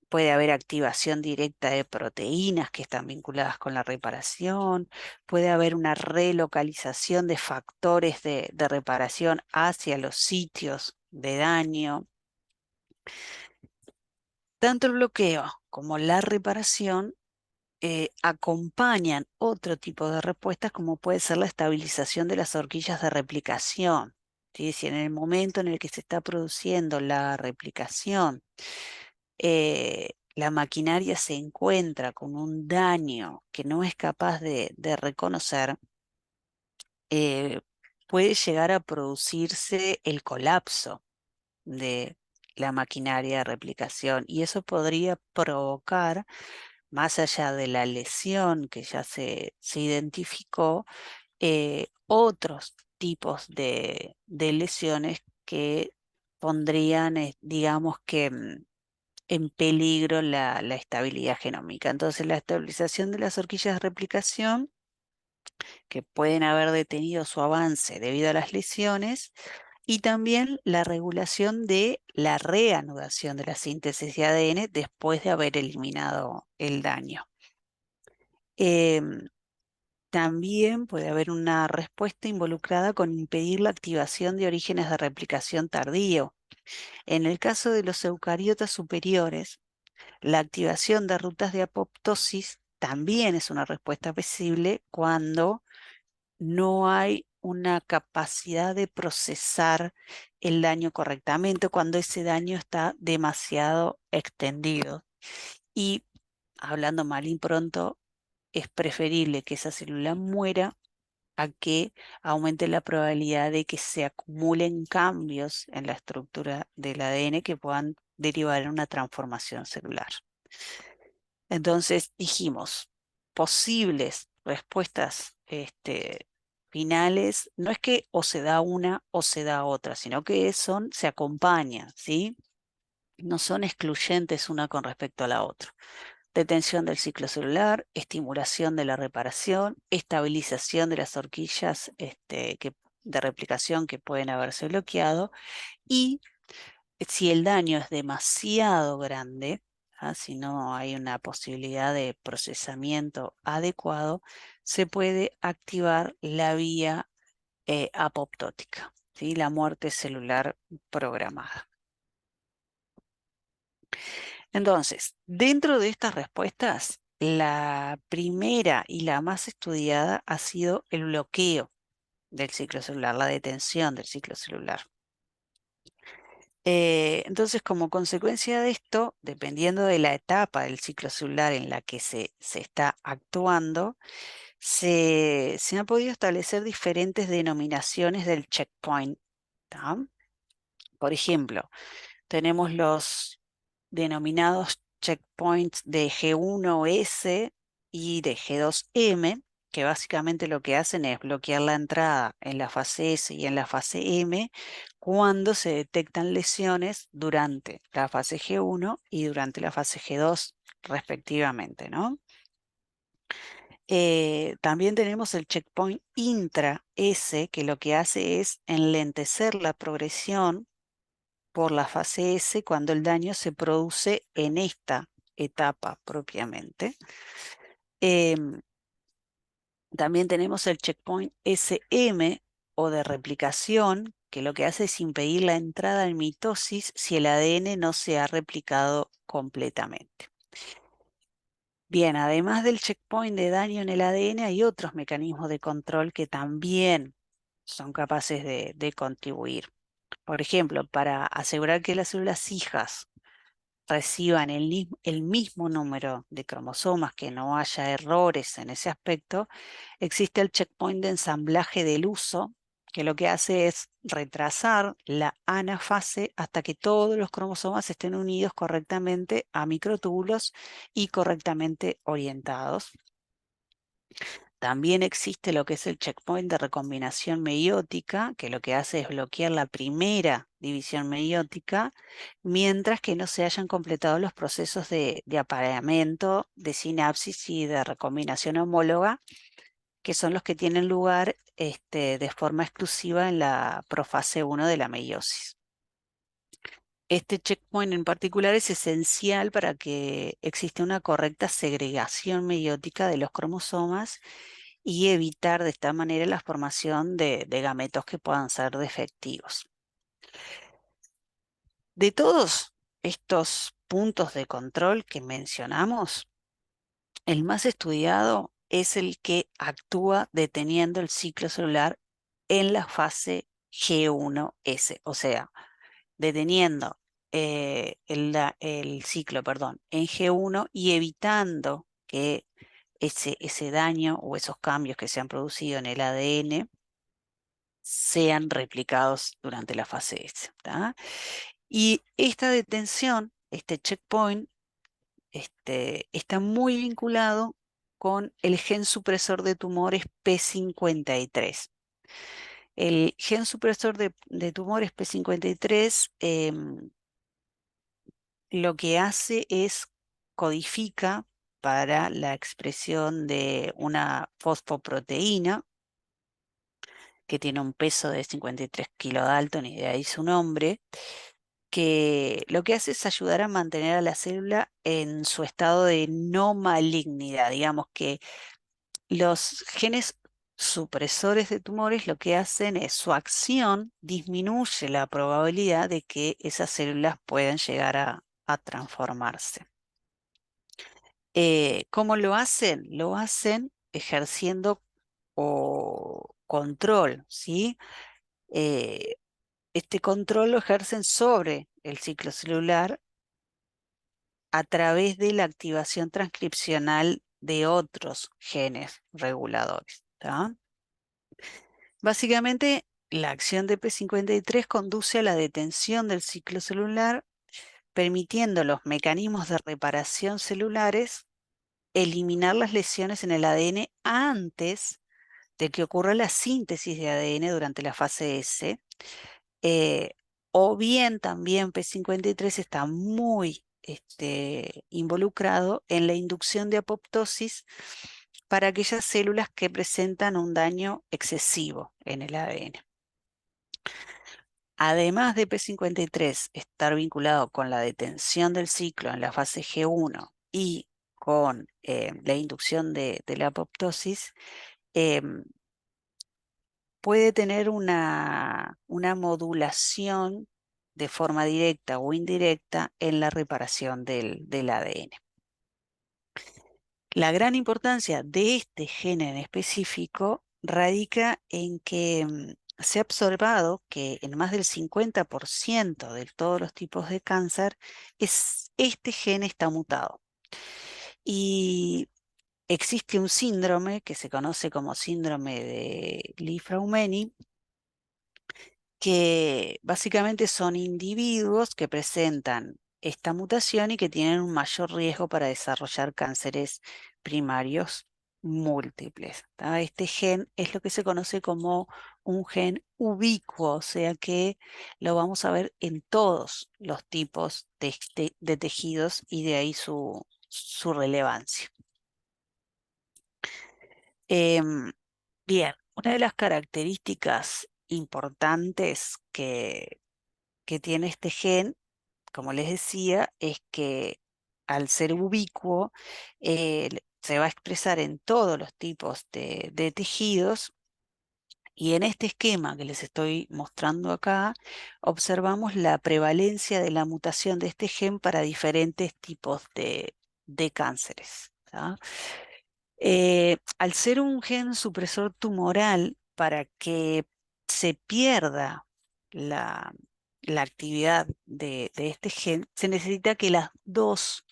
puede haber activación directa de proteínas que están vinculadas con la reparación, puede haber una relocalización de factores de reparación hacia los sitios de daño. Tanto el bloqueo como la reparación acompañan otro tipo de respuestas como puede ser la estabilización de las horquillas de replicación. ¿Sí? Si en el momento en el que se está produciendo la replicación, la maquinaria se encuentra con un daño que no es capaz de reconocer, eh, puede llegar a producirse el colapso de la maquinaria de replicación y eso podría provocar, más allá de la lesión que ya se identificó, otros tipos de lesiones que pondrían, digamos que, en peligro la estabilidad genómica. Entonces, la estabilización de las horquillas de replicación, que pueden haber detenido su avance debido a las lesiones, y también la regulación de la reanudación de la síntesis de ADN después de haber eliminado el daño. Em, También puede haber una respuesta involucrada con impedir la activación de orígenes de replicación tardío. En el caso de los eucariotas superiores, la activación de rutas de apoptosis también es una respuesta visible cuando no hay una capacidad de procesar el daño correctamente, cuando ese daño está demasiado extendido. Y hablando mal y pronto, es preferible que esa célula muera a que aumente la probabilidad de que se acumulen cambios en la estructura del ADN que puedan derivar en una transformación celular. Entonces dijimos, posibles respuestas finales, no es que o se da una o se da otra, sino que se acompañan, ¿sí? No son excluyentes una con respecto a la otra. Detención del ciclo celular, estimulación de la reparación, estabilización de las horquillas de replicación que pueden haberse bloqueado y si el daño es demasiado grande, Si no hay una posibilidad de procesamiento adecuado, se puede activar la vía apoptótica, ¿sí? La muerte celular programada. Entonces, dentro de estas respuestas, la primera y la más estudiada ha sido el bloqueo del ciclo celular, la detención del ciclo celular. Entonces, como consecuencia de esto, dependiendo de la etapa del ciclo celular en la que se está actuando, se han podido establecer diferentes denominaciones del checkpoint, ¿tá? Por ejemplo, tenemos los denominados checkpoints de G1S y de G2M, que básicamente lo que hacen es bloquear la entrada en la fase S y en la fase M cuando se detectan lesiones durante la fase G1 y durante la fase G2 respectivamente, ¿no? También tenemos el checkpoint intra-S, que lo que hace es enlentecer la progresión por la fase S cuando el daño se produce en esta etapa propiamente. Em, También tenemos el checkpoint SM o de replicación, que lo que hace es impedir la entrada en mitosis si el ADN no se ha replicado completamente. Bien, además del checkpoint de daño en el ADN, hay otros mecanismos de control que también son capaces de contribuir. Por ejemplo, para asegurar que las células hijas reciban el mismo número de cromosomas, que no haya errores en ese aspecto, existe el checkpoint de ensamblaje del uso, que lo que hace es retrasar la anafase hasta que todos los cromosomas estén unidos correctamente a microtúbulos y correctamente orientados. También existe lo que es el checkpoint de recombinación meiótica, que lo que hace es bloquear la primera división meiótica, mientras que no se hayan completado los procesos de apareamiento, de sinapsis y de recombinación homóloga, que son los que tienen lugar de forma exclusiva en la profase 1 de la meiosis. Este checkpoint en particular es esencial para que exista una correcta segregación meiótica de los cromosomas y evitar de esta manera la formación de gametos que puedan ser defectivos. De todos estos puntos de control que mencionamos, el más estudiado es el que actúa deteniendo el ciclo celular en la fase G1S, o sea, deteniendo el ciclo, perdón, en G1 y evitando que ese daño o esos cambios que se han producido en el ADN sean replicados durante la fase S, ¿tá? Y esta detención, este checkpoint, está muy vinculado con el gen supresor de tumores P53. El gen supresor de tumores P53 lo que hace es codifica para la expresión de una fosfoproteína que tiene un peso de 53 kilodalton y de ahí su nombre, que lo que hace es ayudar a mantener a la célula en su estado de no malignidad. Digamos que los genes supresores de tumores lo que hacen es su acción disminuye la probabilidad de que esas células puedan llegar a transformarse. ¿Cómo lo hacen? Lo hacen ejerciendo control, ¿sí? Eh, este control lo ejercen sobre el ciclo celular a través de la activación transcripcional de otros genes reguladores, ¿tá? Básicamente, la acción de P53 conduce a la detención del ciclo celular, permitiendo los mecanismos de reparación celulares eliminar las lesiones en el ADN antes de que ocurra la síntesis de ADN durante la fase S. eh, o bien también P53 está muy involucrado en la inducción de apoptosis para aquellas células que presentan un daño excesivo en el ADN. además de P53 estar vinculado con la detención del ciclo en la fase G1 y con la inducción de la apoptosis, em, puede tener una modulación de forma directa o indirecta en la reparación del ADN. La gran importancia de este gen en específico radica en que se ha observado que en más del 50% de todos los tipos de cáncer este gen está mutado. Y existe un síndrome que se conoce como síndrome de Li-Fraumeni, que básicamente son individuos que presentan esta mutación y que tienen un mayor riesgo para desarrollar cánceres primarios múltiples. ¿Tá? Este gen es lo que se conoce como un gen ubicuo, o sea que lo vamos a ver en todos los tipos de tejidos y de ahí su relevancia. Em, Bien, una de las características importantes que tiene este gen, como les decía, es que al ser ubicuo, se va a expresar en todos los tipos de tejidos. Y en este esquema que les estoy mostrando acá, observamos la prevalencia de la mutación de este gen para diferentes tipos de cánceres. ¿Tá? Al ser un gen supresor tumoral, para que se pierda la, la actividad de este gen, se necesita que las dos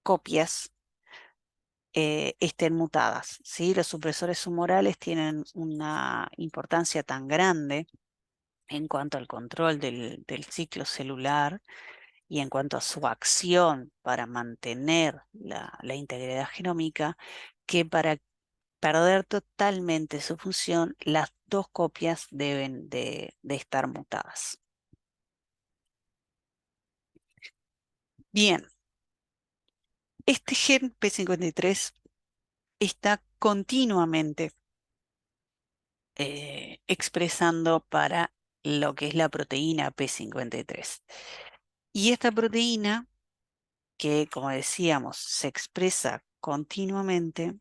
copias estén mutadas, ¿sí? Los supresores tumorales tienen una importancia tan grande en cuanto al control del ciclo celular y en cuanto a su acción para mantener la integridad genómica, que para perder totalmente su función, las dos copias deben de estar mutadas. Bien, este gen P53 está continuamente expresando para lo que es la proteína P53. Y esta proteína, que como decíamos, se expresa continuamente,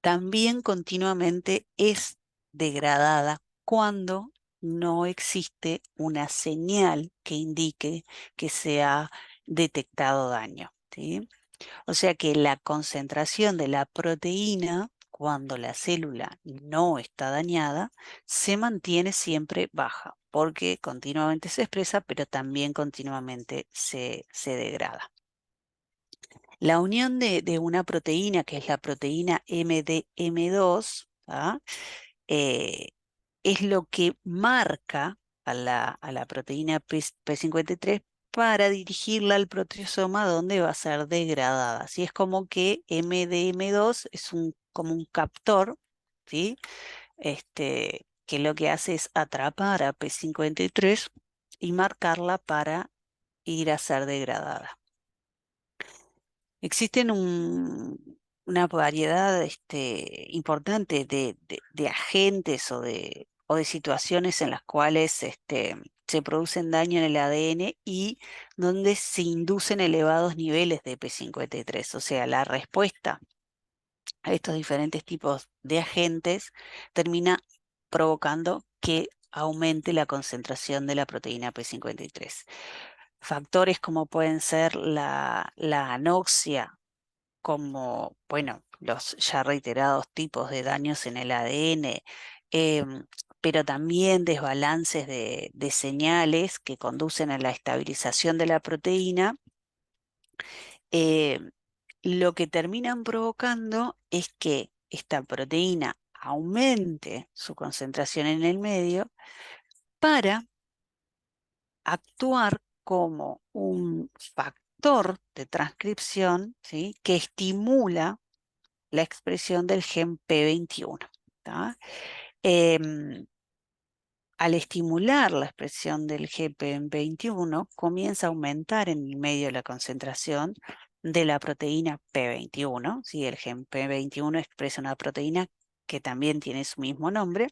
también continuamente es degradada cuando no existe una señal que indique que se ha detectado daño, ¿sí? O sea que la concentración de la proteína, cuando la célula no está dañada, se mantiene siempre baja, porque continuamente se expresa, pero también continuamente se degrada. La unión de una proteína, que es la proteína MDM2, ¿tá? Eh, es lo que marca a la proteína P53 para dirigirla al proteasoma donde va a ser degradada. Así es como que MDM2 es como un captor, ¿sí? Que lo que hace es atrapar a P53 y marcarla para ir a ser degradada. Existen una variedad importante de agentes o de situaciones en las cuales se producen daño en el ADN y donde se inducen elevados niveles de P53. O sea, la respuesta a estos diferentes tipos de agentes termina provocando que aumente la concentración de la proteína P53. Factores como pueden ser la anoxia, como, bueno, los ya reiterados tipos de daños en el ADN, pero también desbalances de señales que conducen a la estabilización de la proteína, em, lo que terminan provocando es que esta proteína aumente su concentración en el medio para actuar como un factor de transcripción, ¿sí? Que estimula la expresión del gen P21. ¿Tá? Em, Al estimular la expresión del GP21, comienza a aumentar en el medio la concentración de la proteína P21. ¿Sí? El gen P21 expresa una proteína que también tiene su mismo nombre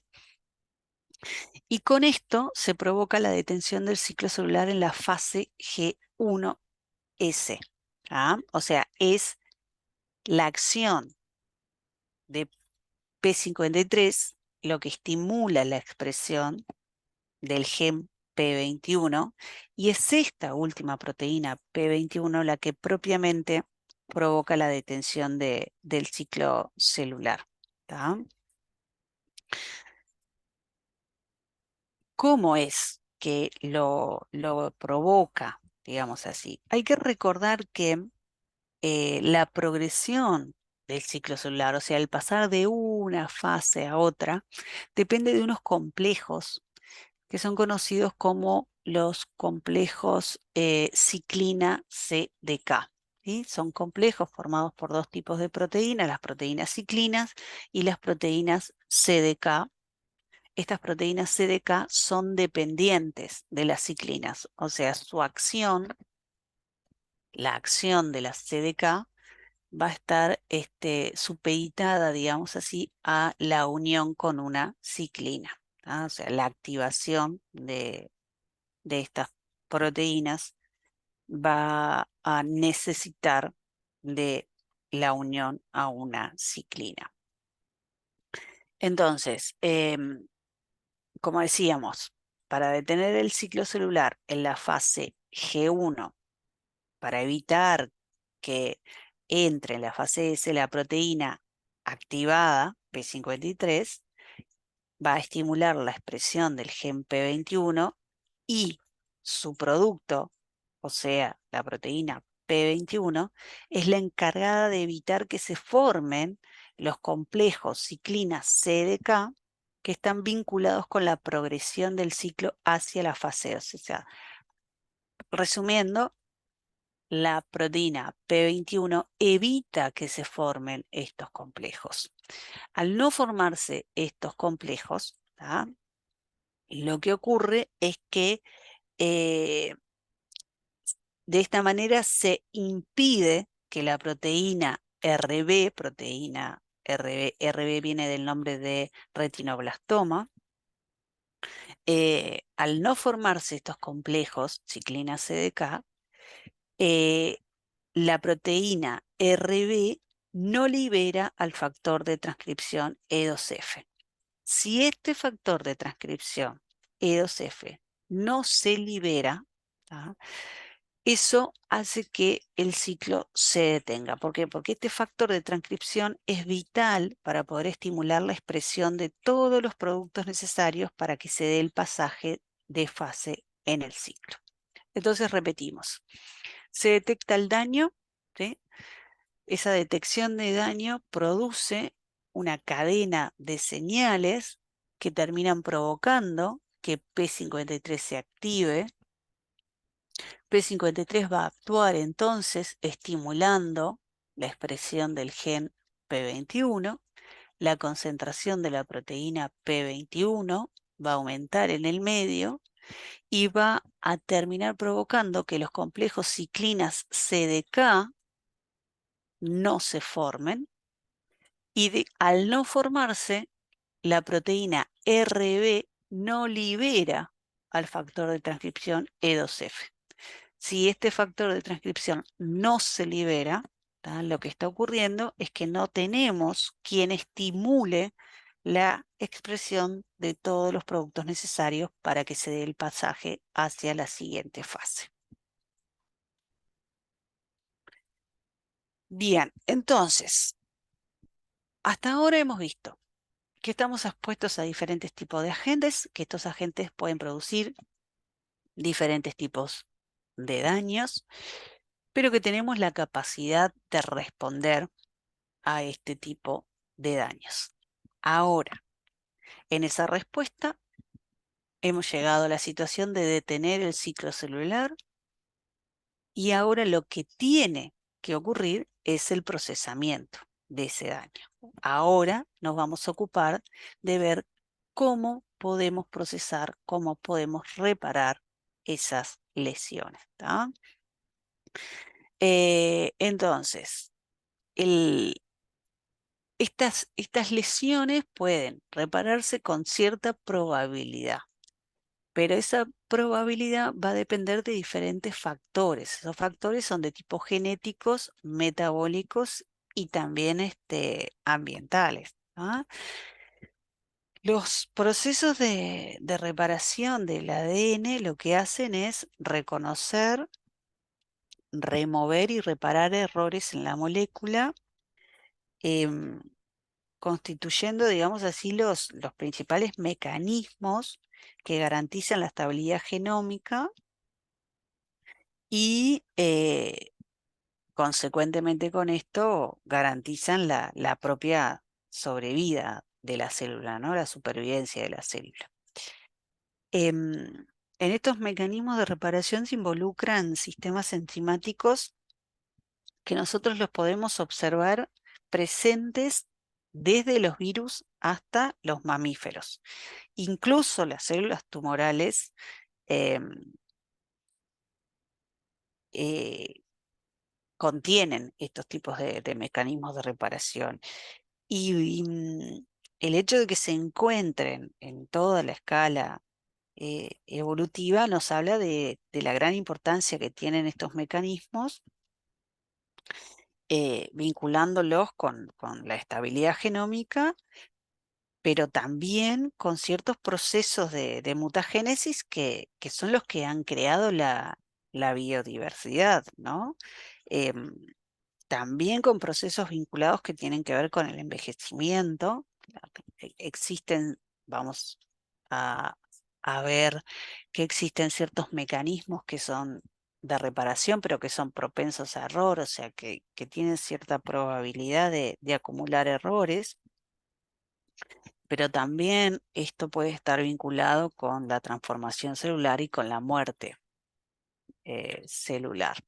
Y con esto se provoca la detención del ciclo celular en la fase G1S. ¿Ah? O sea, es la acción de P53 lo que estimula la expresión del gen P21 y es esta última proteína P21 la que propiamente provoca la detención del ciclo celular. ¿Tá? ¿Cómo es que lo provoca, digamos así? Hay que recordar que la progresión del ciclo celular, o sea, el pasar de una fase a otra, depende de unos complejos que son conocidos como los complejos ciclina CDK. ¿Sí? Son complejos formados por dos tipos de proteínas, las proteínas ciclinas y las proteínas CDK. Estas proteínas CDK son dependientes de las ciclinas, o sea, su acción, la acción de las CDK va a estar supeditada, digamos así, a la unión con una ciclina. ¿Tá? O sea, la activación de estas proteínas va a necesitar de la unión a una ciclina. Entonces, como decíamos, para detener el ciclo celular en la fase G1, para evitar que entre en la fase S la proteína activada, P53, va a estimular la expresión del gen P21 y su producto, o sea, la proteína P21, es la encargada de evitar que se formen los complejos ciclina CDK que están vinculados con la progresión del ciclo hacia la fase S. O sea, resumiendo, la proteína P21 evita que se formen estos complejos. Al no formarse estos complejos, ¿tá? Lo que ocurre es que eh, de esta manera se impide que la proteína RB viene del nombre de retinoblastoma, al no formarse estos complejos, ciclina CDK, eh, la proteína RB no libera al factor de transcripción E2F. Si este factor de transcripción E2F no se libera, ¿tá? Eso hace que el ciclo se detenga. ¿Por qué? Porque este factor de transcripción es vital para poder estimular la expresión de todos los productos necesarios para que se dé el pasaje de fase en el ciclo. Entonces repetimos, se detecta el daño, ¿sí? Esa detección de daño produce una cadena de señales que terminan provocando que P53 se active. P53 va a actuar entonces estimulando la expresión del gen P21, la concentración de la proteína P21 va a aumentar en el medio y va a terminar provocando que los complejos ciclinas CDK no se formen y al no formarse, la proteína RB no libera al factor de transcripción E2F. Si este factor de transcripción no se libera, ¿tá? Lo que está ocurriendo es que no tenemos quien estimule la expresión de todos los productos necesarios para que se dé el pasaje hacia la siguiente fase. Bien, entonces, hasta ahora hemos visto que estamos expuestos a diferentes tipos de agentes, que estos agentes pueden producir diferentes tipos de daños, pero que tenemos la capacidad de responder a este tipo de daños. Ahora, en esa respuesta, hemos llegado a la situación de detener el ciclo celular y ahora lo que tiene que ocurrir es el procesamiento de ese daño. Ahora nos vamos a ocupar de ver cómo podemos procesar, cómo podemos reparar esas lesiones. ¿Tá? Entonces, estas lesiones pueden repararse con cierta probabilidad, pero esa probabilidad va a depender de diferentes factores. Esos factores son de tipo genéticos, metabólicos y también ambientales. ¿Ah? Los procesos de reparación del ADN lo que hacen es reconocer, remover y reparar errores en la molécula, em, constituyendo, digamos así, los principales mecanismos que garantizan la estabilidad genómica y, consecuentemente con esto, garantizan la propia sobrevida de la célula, ¿no? La supervivencia de la célula. En estos mecanismos de reparación se involucran sistemas enzimáticos que nosotros los podemos observar presentes desde los virus hasta los mamíferos. Incluso las células tumorales em, eh, contienen estos tipos de mecanismos de reparación. Y el hecho de que se encuentren en toda la escala evolutiva nos habla de la gran importancia que tienen estos mecanismos, vinculándolos con la estabilidad genómica, pero también con ciertos procesos de mutagénesis que son los que han creado la biodiversidad, ¿no? Em, También con procesos vinculados que tienen que ver con el envejecimiento. Existen, vamos a, a ver que existen ciertos mecanismos que son de reparación, pero que son propensos a error, o sea, que tienen cierta probabilidad de acumular errores, pero también esto puede estar vinculado con la transformación celular y con la muerte celular.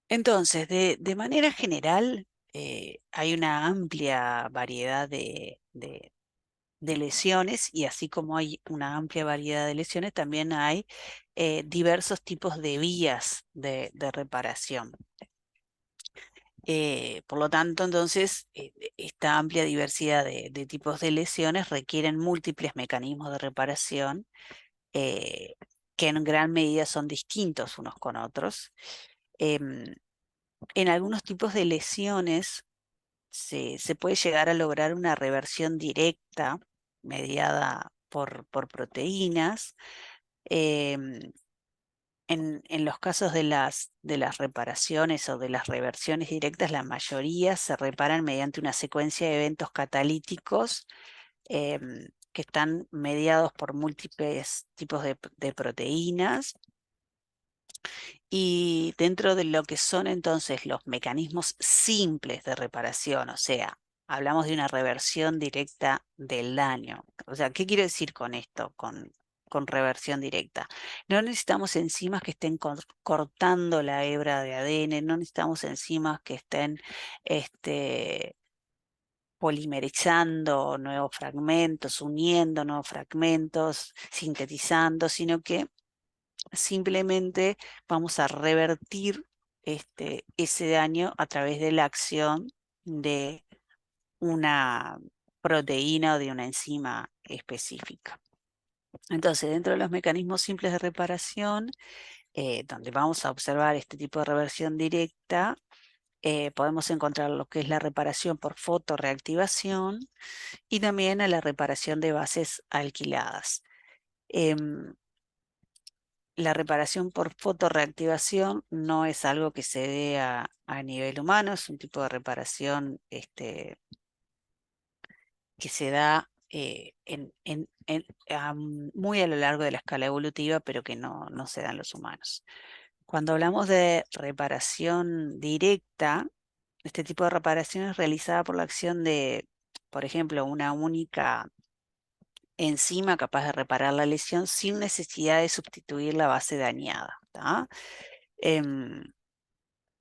Entonces, de manera general, hay una amplia variedad de lesiones y así como hay una amplia variedad de lesiones, también hay diversos tipos de vías de reparación. Por lo tanto, entonces, esta amplia diversidad de tipos de lesiones requieren múltiples mecanismos de reparación eh, que en gran medida son distintos unos con otros. Em, en algunos tipos de lesiones se puede llegar a lograr una reversión directa mediada por proteínas. Em, en los casos de las reparaciones o de las reversiones directas, la mayoría se reparan mediante una secuencia de eventos catalíticos que están mediados por múltiples tipos de proteínas. Y dentro de lo que son entonces los mecanismos simples de reparación, o sea, hablamos de una reversión directa del daño. O sea, ¿qué quiero decir con esto? Con reversión directa. No necesitamos enzimas que estén cortando la hebra de ADN, no necesitamos enzimas que estén polimerizando nuevos fragmentos, uniendo nuevos fragmentos, sintetizando, sino que simplemente vamos a revertir ese daño a través de la acción de una proteína o de una enzima específica. Entonces, dentro de los mecanismos simples de reparación, donde vamos a observar este tipo de reversión directa, podemos encontrar lo que es la reparación por fotorreactivación y también a la reparación de bases alquiladas. Em, La reparación por fotorreactivación no es algo que se dé a nivel humano, es un tipo de reparación que se da muy a lo largo de la escala evolutiva, pero que no se da en los humanos. Cuando hablamos de reparación directa, este tipo de reparación es realizada por la acción de, por ejemplo, una única enzima capaz de reparar la lesión sin necesidad de sustituir la base dañada. ¿Tá? Em,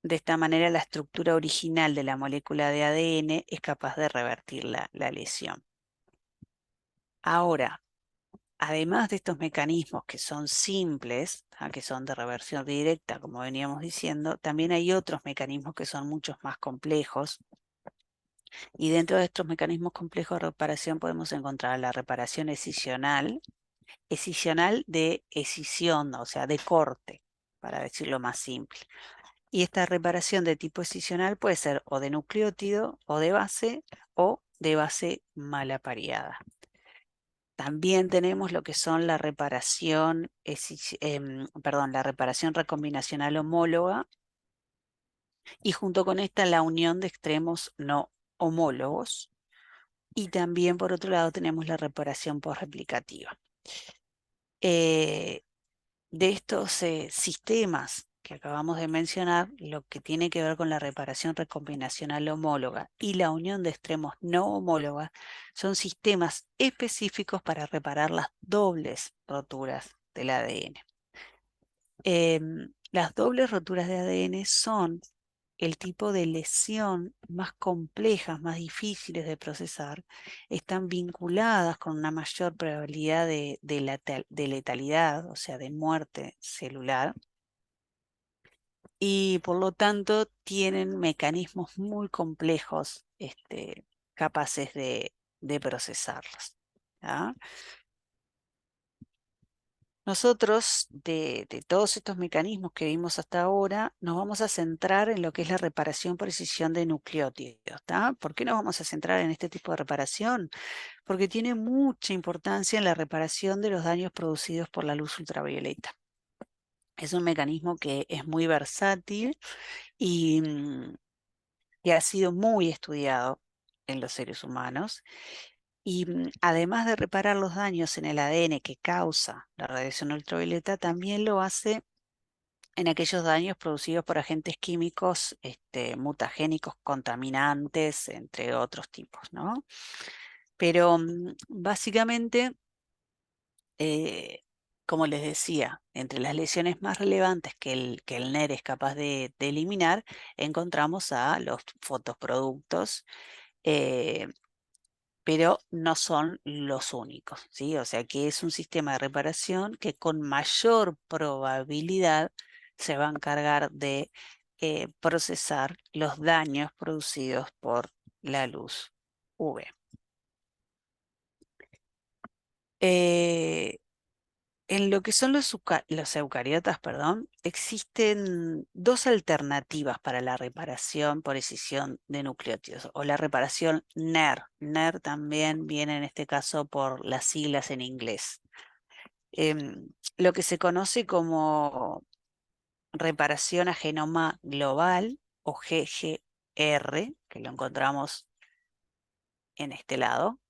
de esta manera, la estructura original de la molécula de ADN es capaz de revertir la lesión. Ahora, además de estos mecanismos que son simples, que son de reversión directa, como veníamos diciendo, también hay otros mecanismos que son muchos más complejos. Y dentro de estos mecanismos complejos de reparación podemos encontrar la reparación escisional de escisión, o sea, de corte, para decirlo más simple. Y esta reparación de tipo escisional puede ser o de nucleótido o de base mal apareada. También tenemos lo que son la reparación, la reparación recombinacional homóloga y junto con esta la unión de extremos no homólogos. Y también por otro lado tenemos la reparación posreplicativa. Eh, de estos sistemas que acabamos de mencionar, lo que tiene que ver con la reparación recombinacional homóloga y la unión de extremos no homólogas son sistemas específicos para reparar las dobles roturas del ADN. Las dobles roturas de ADN son el tipo de lesión más complejas, más difíciles de procesar, están vinculadas con una mayor probabilidad de letalidad, o sea, de muerte celular, y por lo tanto tienen mecanismos muy complejos capaces de procesarlos. ¿Ya? Nosotros, de todos estos mecanismos que vimos hasta ahora, nos vamos a centrar en lo que es la reparación por escisión de nucleótidos. ¿Tá? ¿Por qué nos vamos a centrar en este tipo de reparación? Porque tiene mucha importancia en la reparación de los daños producidos por la luz ultravioleta. Es un mecanismo que es muy versátil y que ha sido muy estudiado en los seres humanos. Y además de reparar los daños en el ADN que causa la radiación ultravioleta, también lo hace en aquellos daños producidos por agentes químicos mutagénicos, contaminantes, entre otros tipos, ¿no? Pero básicamente, eh, como les decía, entre las lesiones más relevantes que el NER es capaz de eliminar, encontramos a los fotoproductos, eh, pero no son los únicos, ¿sí? O sea que es un sistema de reparación que con mayor probabilidad se va a encargar de procesar los daños producidos por la luz UV. Eh, en lo que son los eucariotas, perdón, existen dos alternativas para la reparación por escisión de nucleótidos, o la reparación NER. NER también viene en este caso por las siglas en inglés. Lo que se conoce como reparación a genoma global o GGR, que lo encontramos en este lado.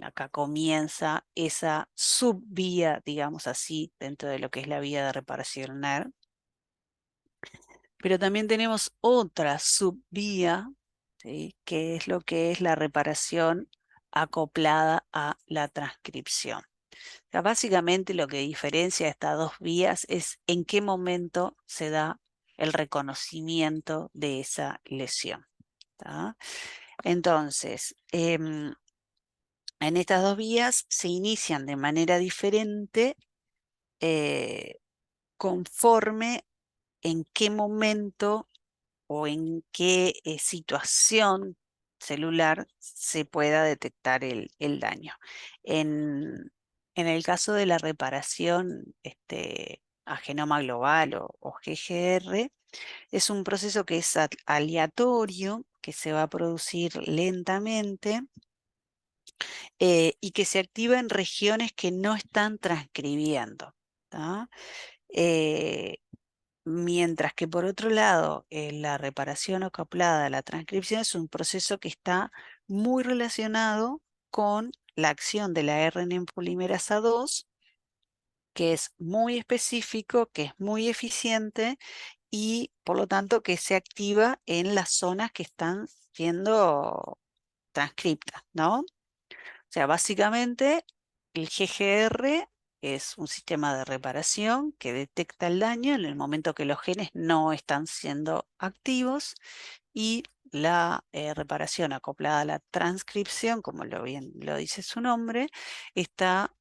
Acá comienza esa subvía, digamos así, dentro de lo que es la vía de reparación NER. Pero también tenemos otra subvía, ¿sí? Que es lo que es la reparación acoplada a la transcripción. O sea, básicamente lo que diferencia estas dos vías es en qué momento se da el reconocimiento de esa lesión. ¿Tá? Entonces, en estas dos vías se inician de manera diferente eh, conforme en qué momento o en qué situación celular se pueda detectar el daño. En el caso de la reparación a genoma global o GGR, es un proceso que es aleatorio, que se va a producir lentamente y que se activa en regiones que no están transcribiendo. ¿Tá? Eh, Mientras que por otro lado, la reparación acoplada a la transcripción es un proceso que está muy relacionado con la acción de la RNA polimerasa 2, que es muy específico, que es muy eficiente y por lo tanto que se activa en las zonas que están siendo transcriptas, ¿no? O sea, básicamente el GGR es un sistema de reparación que detecta el daño en el momento que los genes no están siendo activos y la reparación acoplada a la transcripción, como bien lo dice su nombre, está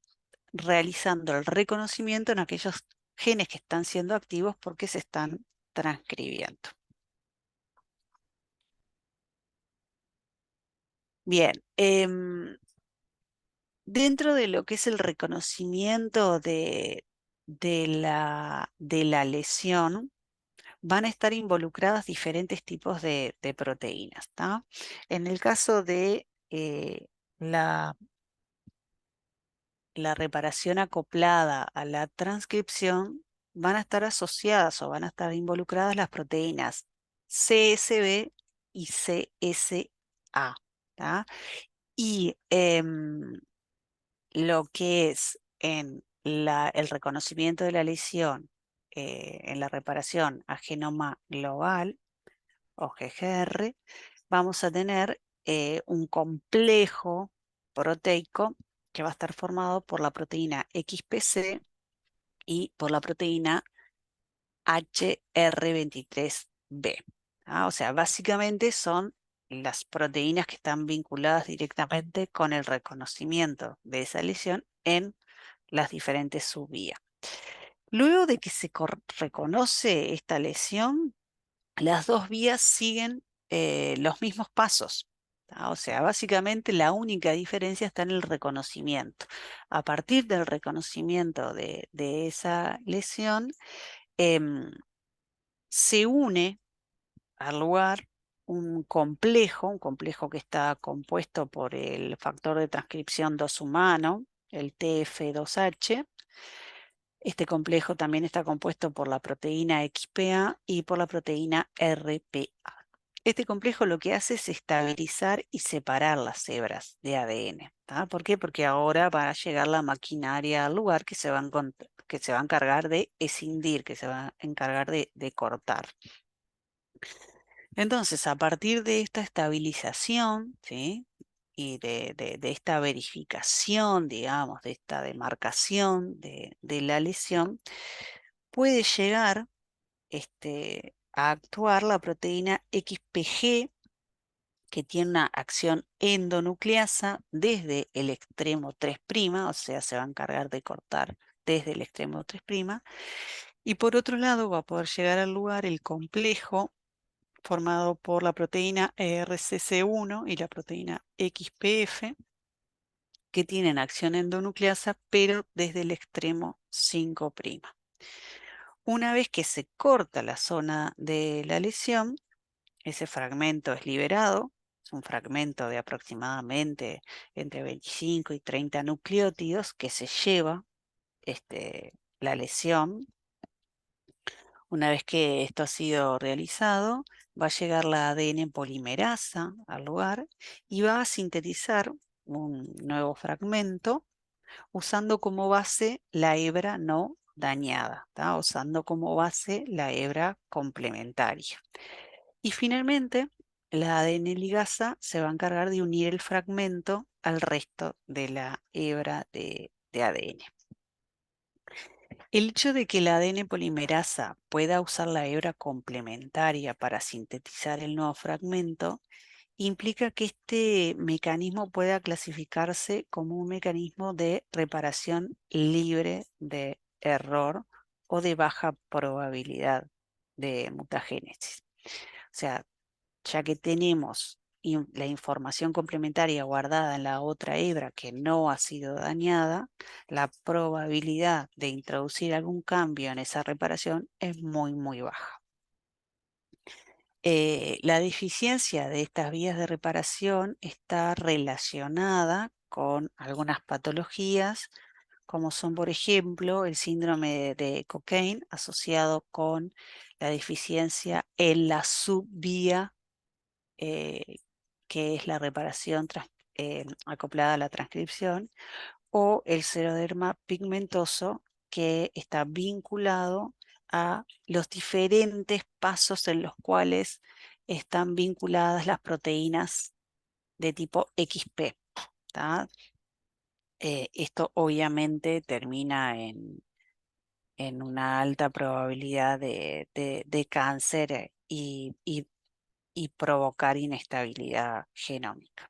realizando el reconocimiento en aquellos genes que están siendo activos porque se están transcribiendo. Bien, dentro de lo que es el reconocimiento de la lesión, van a estar involucradas diferentes tipos de proteínas, ¿tá? En el caso de la, la reparación acoplada a la transcripción, van a estar asociadas o van a estar involucradas las proteínas CSB y CSA, ¿tá? Y lo que es en el reconocimiento de la lesión, en la reparación a genoma global o GGR, vamos a tener un complejo proteico que va a estar formado por la proteína XPC y por la proteína HR23B. O sea, básicamente son las proteínas que están vinculadas directamente con el reconocimiento de esa lesión en las diferentes subvías. Luego de que se reconoce esta lesión, las dos vías siguen los mismos pasos. O sea, básicamente la única diferencia está en el reconocimiento. A partir del reconocimiento de esa lesión, em, se une al lugar un complejo que está compuesto por el factor de transcripción 2 humano, el TF2H. Este complejo también está compuesto por la proteína XPA y por la proteína RPA. Este complejo lo que hace es estabilizar y separar las hebras de ADN. ¿Tá? ¿Por qué? Porque ahora va a llegar la maquinaria al lugar que se va a encargar de escindir, que se va a encargar de cortar. Entonces, a partir de esta estabilización, ¿sí? Y de esta verificación, digamos, de esta demarcación de la lesión, puede llegar a actuar la proteína XPG, que tiene una acción endonucleasa desde el extremo 3', o sea, se va a encargar de cortar desde el extremo 3', y por otro lado va a poder llegar al lugar el complejo formado por la proteína ERCC1 y la proteína XPF, que tienen acción endonucleasa, pero desde el extremo 5'. Una vez que se corta la zona de la lesión, ese fragmento es liberado, es un fragmento de aproximadamente entre 25 y 30 nucleótidos que se lleva la lesión. Una vez que esto ha sido realizado, va a llegar la ADN polimerasa al lugar y va a sintetizar un nuevo fragmento usando como base la hebra no dañada, ¿tá? Usando como base la hebra complementaria. Y finalmente, la ADN ligasa se va a encargar de unir el fragmento al resto de la hebra de ADN. El hecho de que la ADN polimerasa pueda usar la hebra complementaria para sintetizar el nuevo fragmento implica que este mecanismo pueda clasificarse como un mecanismo de reparación libre de error o de baja probabilidad de mutagénesis. O sea, ya que tenemos la información complementaria guardada en la otra hebra que no ha sido dañada, la probabilidad de introducir algún cambio en esa reparación es muy, muy baja. La deficiencia de estas vías de reparación está relacionada con algunas patologías, como son, por ejemplo, el síndrome de Cockayne asociado con la deficiencia en la subvía, eh, que es la reparación acoplada a la transcripción, o el xeroderma pigmentoso, que está vinculado a los diferentes pasos en los cuales están vinculadas las proteínas de tipo XP. ¿Tá? Esto obviamente termina en una alta probabilidad de cáncer, y provocar inestabilidad genómica.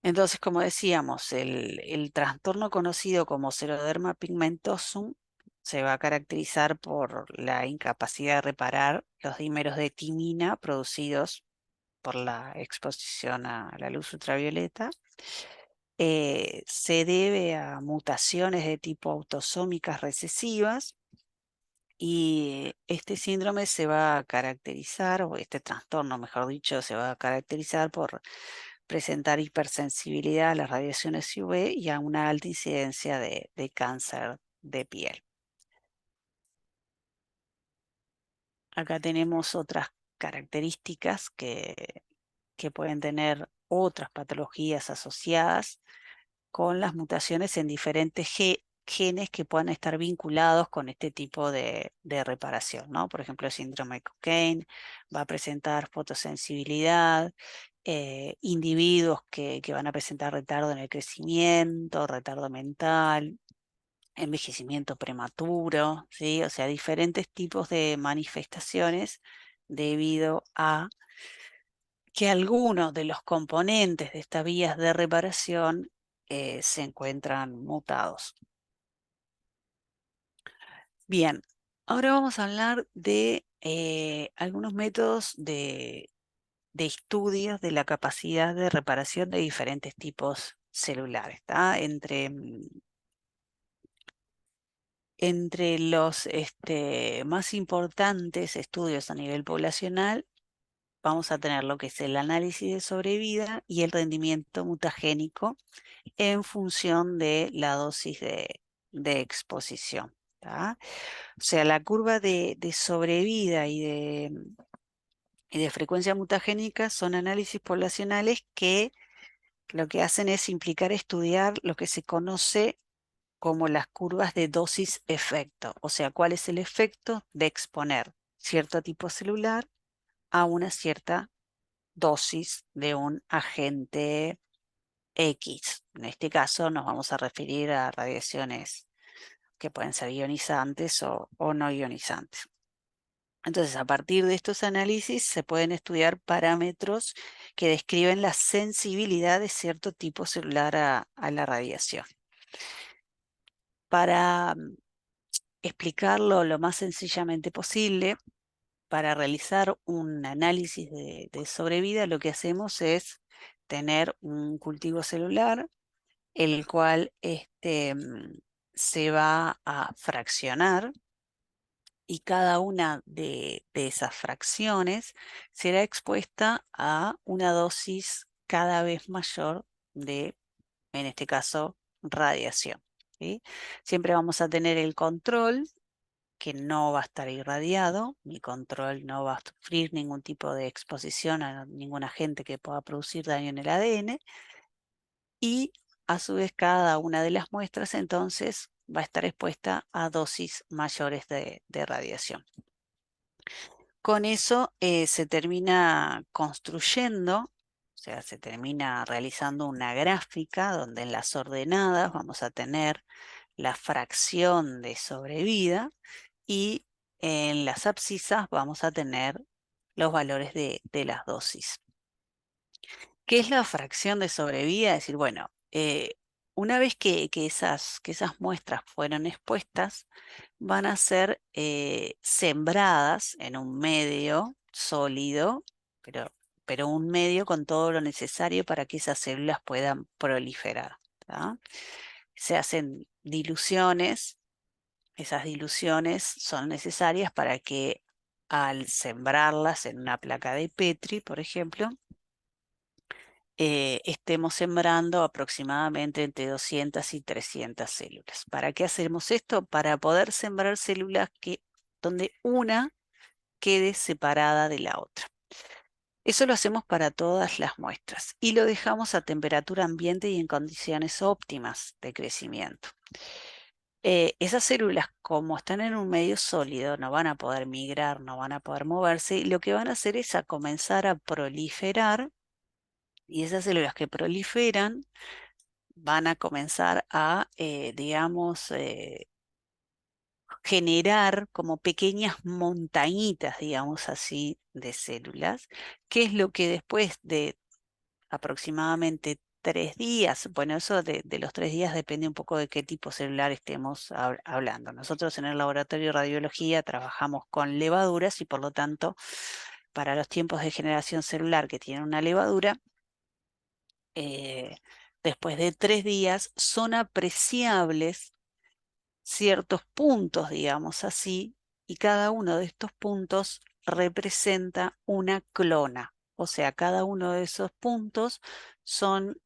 Entonces, como decíamos, el trastorno conocido como xeroderma pigmentosum se va a caracterizar por la incapacidad de reparar los dímeros de timina producidos por la exposición a la luz ultravioleta. Se debe a mutaciones de tipo autosómicas recesivas y este síndrome se va a caracterizar, o este trastorno, mejor dicho, se va a caracterizar por presentar hipersensibilidad a las radiaciones UV y a una alta incidencia de cáncer de piel. Acá tenemos otras características que pueden tener otras patologías asociadas con las mutaciones en diferentes genes que puedan estar vinculados con este tipo de reparación, ¿no? Por ejemplo, el síndrome de Cockayne va a presentar fotosensibilidad, individuos que van a presentar retardo en el crecimiento, retardo mental, envejecimiento prematuro, ¿sí? O sea, diferentes tipos de manifestaciones debido a que algunos de los componentes de estas vías de reparación se encuentran mutados. Bien, ahora vamos a hablar de algunos métodos de estudios de la capacidad de reparación de diferentes tipos celulares. ¿Tá? Entre los más importantes estudios a nivel poblacional, vamos a tener lo que es el análisis de sobrevida y el rendimiento mutagénico en función de la dosis de exposición. ¿Tá? O sea, la curva de sobrevida y de frecuencia mutagénica son análisis poblacionales que lo que hacen es implicar estudiar lo que se conoce como las curvas de dosis-efecto, o sea, cuál es el efecto de exponer cierto tipo celular a una cierta dosis de un agente X. En este caso nos vamos a referir a radiaciones que pueden ser ionizantes o no ionizantes. Entonces, a partir de estos análisis se pueden estudiar parámetros que describen la sensibilidad de cierto tipo celular a la radiación. Para explicarlo lo más sencillamente posible, para realizar un análisis de sobrevida, lo que hacemos es tener un cultivo celular, el cual se va a fraccionar y cada una de esas fracciones será expuesta a una dosis cada vez mayor de, en este caso, radiación. ¿Sí? Siempre vamos a tener el control que no va a estar irradiado, mi control no va a sufrir ningún tipo de exposición a ningún agente que pueda producir daño en el ADN y a su vez cada una de las muestras entonces va a estar expuesta a dosis mayores de radiación. Con eso se termina construyendo, o sea, se termina realizando una gráfica donde en las ordenadas vamos a tener la fracción de sobrevida y en las abscisas vamos a tener los valores de las dosis. ¿Qué es la fracción de sobrevida? Es decir, bueno, una vez que esas muestras fueron expuestas, van a ser sembradas en un medio sólido, pero un medio con todo lo necesario para que esas células puedan proliferar. ¿Tá? Se hacen diluciones, esas diluciones son necesarias para que al sembrarlas en una placa de Petri, por ejemplo, estemos sembrando aproximadamente entre 200 y 300 células. ¿Para qué hacemos esto? Para poder sembrar células donde una quede separada de la otra. Eso lo hacemos para todas las muestras y lo dejamos a temperatura ambiente y en condiciones óptimas de crecimiento. Esas células, como están en un medio sólido, no van a poder migrar, no van a poder moverse y lo que van a hacer es a comenzar a proliferar y esas células que proliferan van a comenzar a, digamos, generar como pequeñas montañitas, digamos así, de células, que es lo que después de aproximadamente 3 días. Bueno, eso de los 3 días depende un poco de qué tipo celular estemos hablando. Nosotros en el laboratorio de radiología trabajamos con levaduras y por lo tanto, para los tiempos de generación celular que tienen una levadura, eh, después de 3 días son apreciables ciertos puntos, digamos así, y cada uno de estos puntos representa una clona. O sea, cada uno de esos puntos son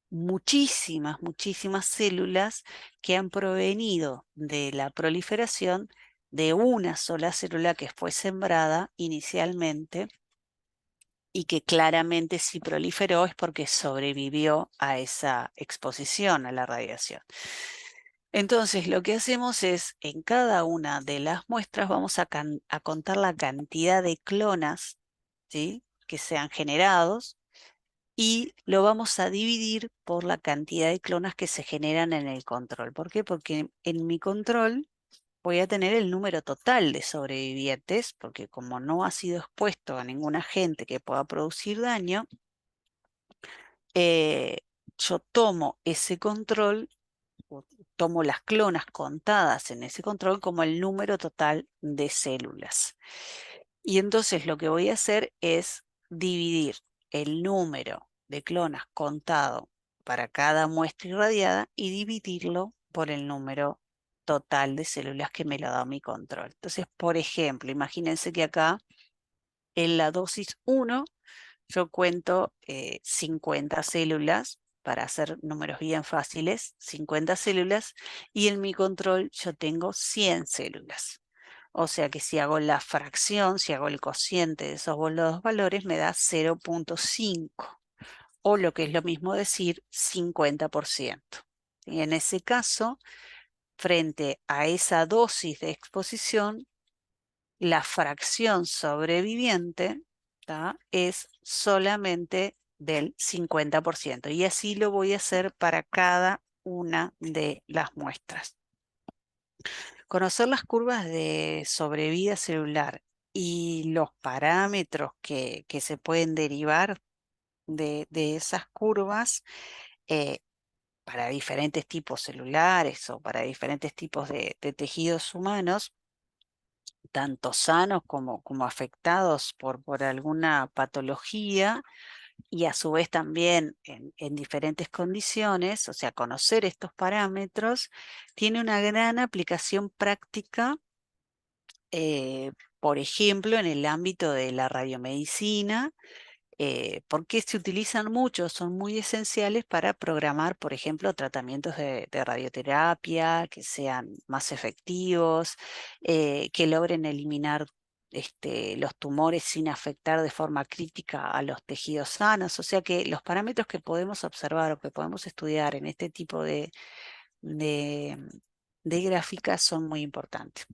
muchísimas, muchísimas células que han provenido de la proliferación de una sola célula que fue sembrada inicialmente y que claramente si proliferó es porque sobrevivió a esa exposición a la radiación. Entonces, lo que hacemos es, en cada una de las muestras vamos a contar la cantidad de clonas, ¿sí?, que se han generados y lo vamos a dividir por la cantidad de clonas que se generan en el control. ¿Por qué? Porque en mi control voy a tener el número total de sobrevivientes, porque como no ha sido expuesto a ningún agente que pueda producir daño, eh, yo tomo ese control, o tomo las clonas contadas en ese control como el número total de células. Y entonces lo que voy a hacer es dividir el número de clonas contado para cada muestra irradiada y dividirlo por el número total de células que me lo da mi control. Entonces, por ejemplo, imagínense que acá en la dosis 1 yo cuento 50 células, para hacer números bien fáciles, 50 células, y en mi control yo tengo 100 células. O sea que si hago la fracción, si hago el cociente de esos dos valores, me da 0,5, o lo que es lo mismo decir 50%. Y en ese caso, frente a esa dosis de exposición, la fracción sobreviviente, ¿tá?, es solamente del 50%. Y así lo voy a hacer para cada una de las muestras. Conocer las curvas de sobrevida celular y los parámetros que se pueden derivar de esas curvas, eh, para diferentes tipos celulares o para diferentes tipos de tejidos humanos, tanto sanos como afectados por alguna patología, y a su vez también en diferentes condiciones. O sea, conocer estos parámetros tiene una gran aplicación práctica, eh, por ejemplo, en el ámbito de la radiomedicina, porque se utilizan mucho, son muy esenciales para programar, por ejemplo, tratamientos de radioterapia que sean más efectivos, que logren eliminar los tumores sin afectar de forma crítica a los tejidos sanos. O sea que los parámetros que podemos observar o que podemos estudiar en este tipo de, de gráficas son muy importantes.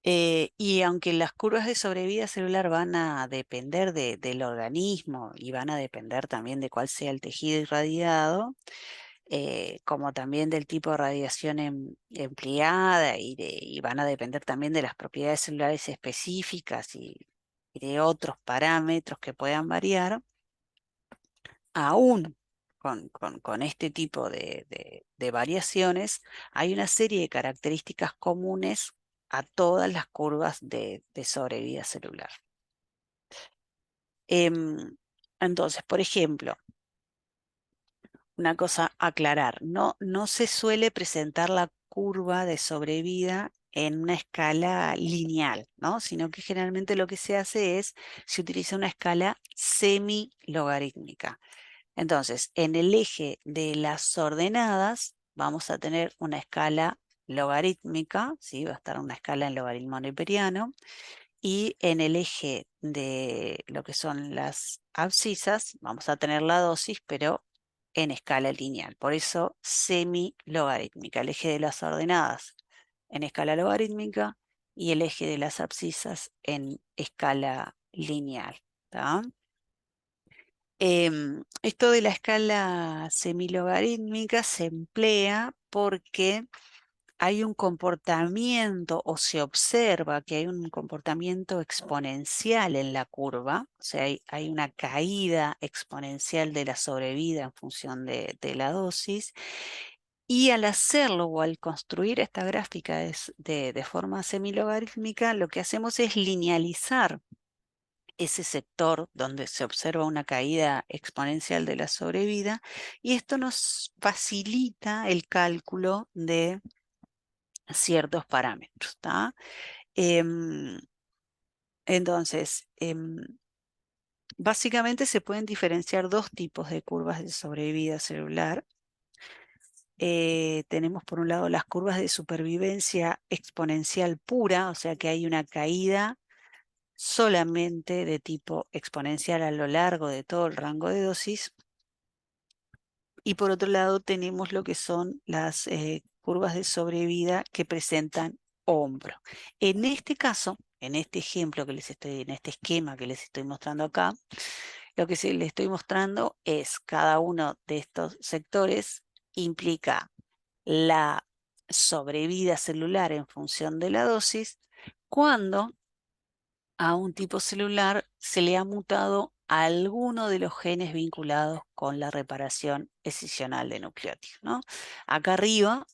Y aunque las curvas de sobrevida celular van a depender del organismo y van a depender también de cuál sea el tejido irradiado, como también del tipo de radiación empleada y van a depender también de las propiedades celulares específicas y de otros parámetros que puedan variar, aún con este tipo de variaciones, hay una serie de características comunes a todas las curvas de sobrevida celular. Entonces, por ejemplo, una cosa a aclarar, no se suele presentar la curva de sobrevida en una escala lineal, ¿no?, sino que generalmente lo que se hace es, se utiliza una escala semi-logarítmica. Entonces, en el eje de las ordenadas vamos a tener una escala logarítmica, ¿sí?, va a estar una escala en logaritmo neperiano, y en el eje de lo que son las abscisas vamos a tener la dosis, pero en escala lineal. Por eso semi-logarítmica, el eje de las ordenadas en escala logarítmica y el eje de las abscisas en escala lineal, ¿tá? Esto de la escala semilogarítmica se emplea porque hay un comportamiento o se observa que hay un comportamiento exponencial en la curva, o sea, hay una caída exponencial de la sobrevida en función de la dosis, y al hacerlo o al construir esta gráfica de forma semilogarítmica, lo que hacemos es linealizar ese sector donde se observa una caída exponencial de la sobrevida, y esto nos facilita el cálculo de ciertos parámetros, ¿tá? Em, entonces, básicamente se pueden diferenciar dos tipos de curvas de sobrevida celular. Tenemos por un lado las curvas de supervivencia exponencial pura, o sea que hay una caída solamente de tipo exponencial a lo largo de todo el rango de dosis. Y por otro lado tenemos lo que son las curvas de sobrevida que presentan hombro. En este caso, en este ejemplo que les estoy, en este esquema que les estoy mostrando acá, lo que les estoy mostrando es cada uno de estos sectores implica la sobrevida celular en función de la dosis cuando a un tipo celular se le ha mutado alguno de los genes vinculados con la reparación escisional de nucleótidos, ¿no? Acá arriba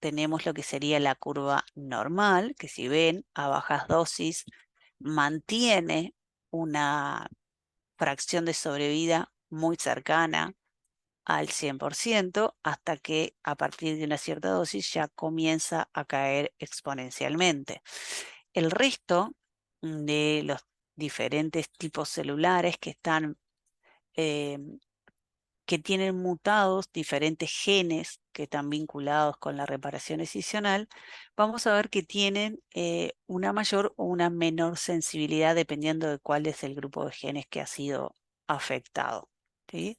tenemos lo que sería la curva normal, que si ven a bajas dosis mantiene una fracción de sobrevida muy cercana al 100% hasta que a partir de una cierta dosis ya comienza a caer exponencialmente. El resto de los diferentes tipos celulares que están, eh, que tienen mutados diferentes genes que están vinculados con la reparación escisional, vamos a ver que tienen una mayor o una menor sensibilidad dependiendo de cuál es el grupo de genes que ha sido afectado, ¿sí?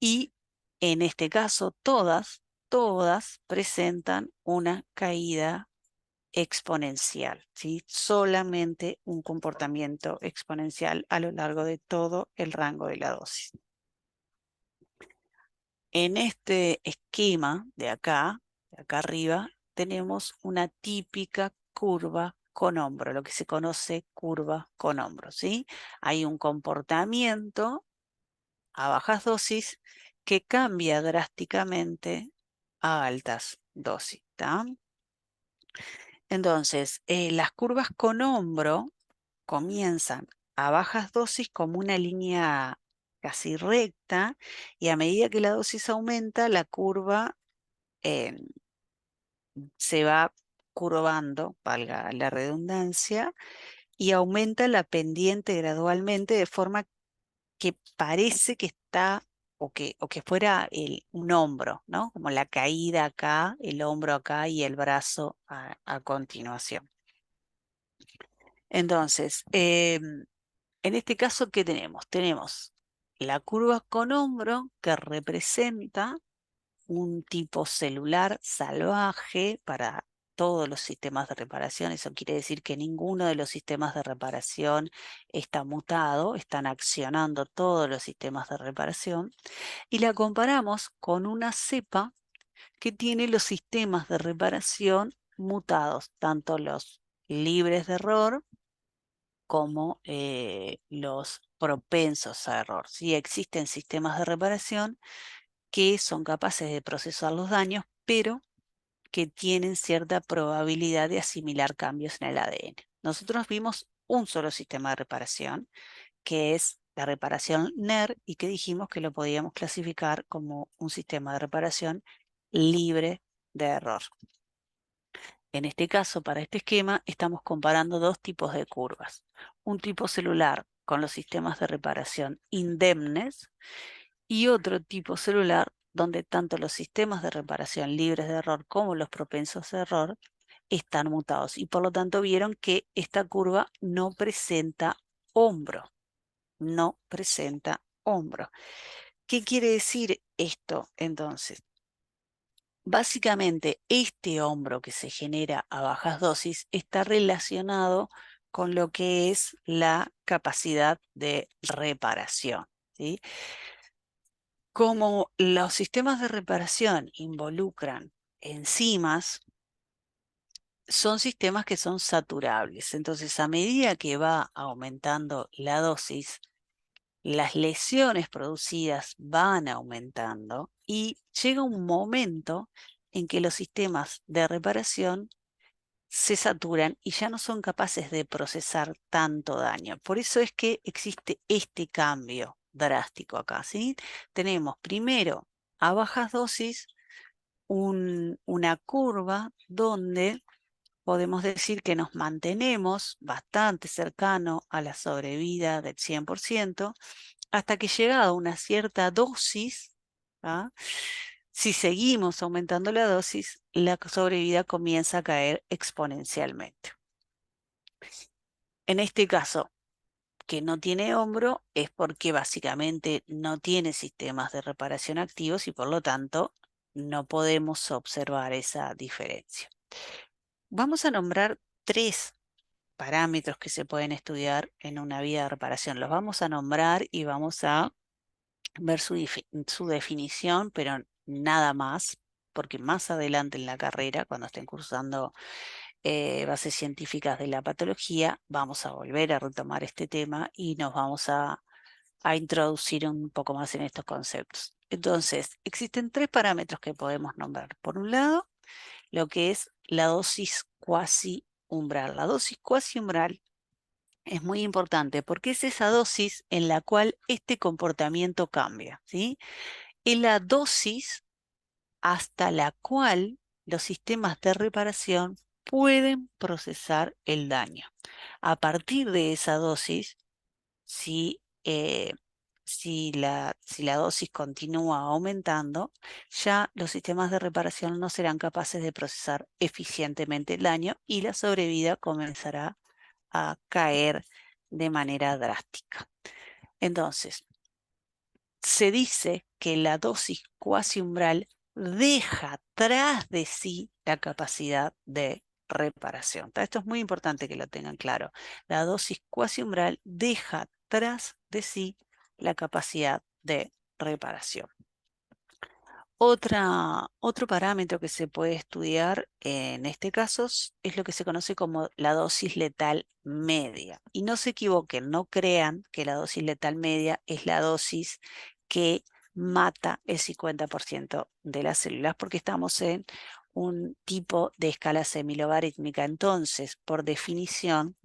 Y en este caso, todas presentan una caída exponencial, ¿sí? Solamente un comportamiento exponencial a lo largo de todo el rango de la dosis. En este esquema de acá arriba, tenemos una típica curva con hombro, lo que se conoce curva con hombro, ¿sí? Hay un comportamiento a bajas dosis que cambia drásticamente a altas dosis, ¿tá? Entonces, las curvas con hombro comienzan a bajas dosis como una línea casi recta, y a medida que la dosis aumenta, la curva eh, se va curvando, valga la redundancia, y aumenta la pendiente gradualmente de forma que parece que está o que fuera un hombro, ¿no? Como la caída acá, el hombro acá y el brazo a continuación. Entonces, en este caso, ¿qué tenemos? Tenemos la curva con hombro que representa un tipo celular salvaje para todos los sistemas de reparación. Eso quiere decir que ninguno de los sistemas de reparación está mutado, están accionando todos los sistemas de reparación. Y la comparamos con una cepa que tiene los sistemas de reparación mutados, tanto los libres de error como los propensos a error. Sí, existen sistemas de reparación que son capaces de procesar los daños, pero que tienen cierta probabilidad de asimilar cambios en el ADN. Nosotros vimos un solo sistema de reparación, que es la reparación NER, y que dijimos que lo podíamos clasificar como un sistema de reparación libre de error. En este caso, para este esquema, estamos comparando dos tipos de curvas. Un tipo celular con los sistemas de reparación indemnes y otro tipo celular donde tanto los sistemas de reparación libres de error como los propensos a error están mutados. Y por lo tanto vieron que esta curva no presenta hombro. No presenta hombro. ¿Qué quiere decir esto entonces? Básicamente, este hombro que se genera a bajas dosis está relacionado con lo que es la capacidad de reparación, ¿sí? Como los sistemas de reparación involucran enzimas, son sistemas que son saturables. Entonces, a medida que va aumentando la dosis, las lesiones producidas van aumentando y llega un momento en que los sistemas de reparación se saturan y ya no son capaces de procesar tanto daño. Por eso es que existe este cambio drástico acá, ¿sí? Tenemos primero a bajas dosis una curva donde podemos decir que nos mantenemos bastante cercano a la sobrevida del 100% hasta que llegada a una cierta dosis, ¿ah? Si seguimos aumentando la dosis, la sobrevida comienza a caer exponencialmente. En este caso, que no tiene hombro es porque básicamente no tiene sistemas de reparación activos y por lo tanto no podemos observar esa diferencia. Vamos a nombrar tres parámetros que se pueden estudiar en una vía de reparación. Los vamos a nombrar y vamos a ver su definición, pero nada más, porque más adelante en la carrera, cuando estén cursando bases científicas de la patología, vamos a volver a retomar este tema y nos vamos a introducir un poco más en estos conceptos. Entonces, existen tres parámetros que podemos nombrar. Por un lado, lo que es la dosis cuasi umbral. La dosis cuasi umbral es muy importante porque es esa dosis en la cual este comportamiento cambia, ¿sí? Es la dosis hasta la cual los sistemas de reparación pueden procesar el daño. A partir de esa dosis, si, si la dosis continúa aumentando, ya los sistemas de reparación no serán capaces de procesar eficientemente el daño y la sobrevida comenzará a caer de manera drástica. Entonces, se dice que la dosis cuasi umbral deja tras de sí la capacidad de reparación. Esto es muy importante que lo tengan claro. La dosis cuasi umbral deja tras de sí la capacidad de reparación. Otro parámetro que se puede estudiar en este caso es lo que se conoce como la dosis letal media. Y no se equivoquen, no crean que la dosis letal media es la dosis que mata el 50% de las células, porque estamos en un tipo de escala semilogarítmica. Entonces, por definición,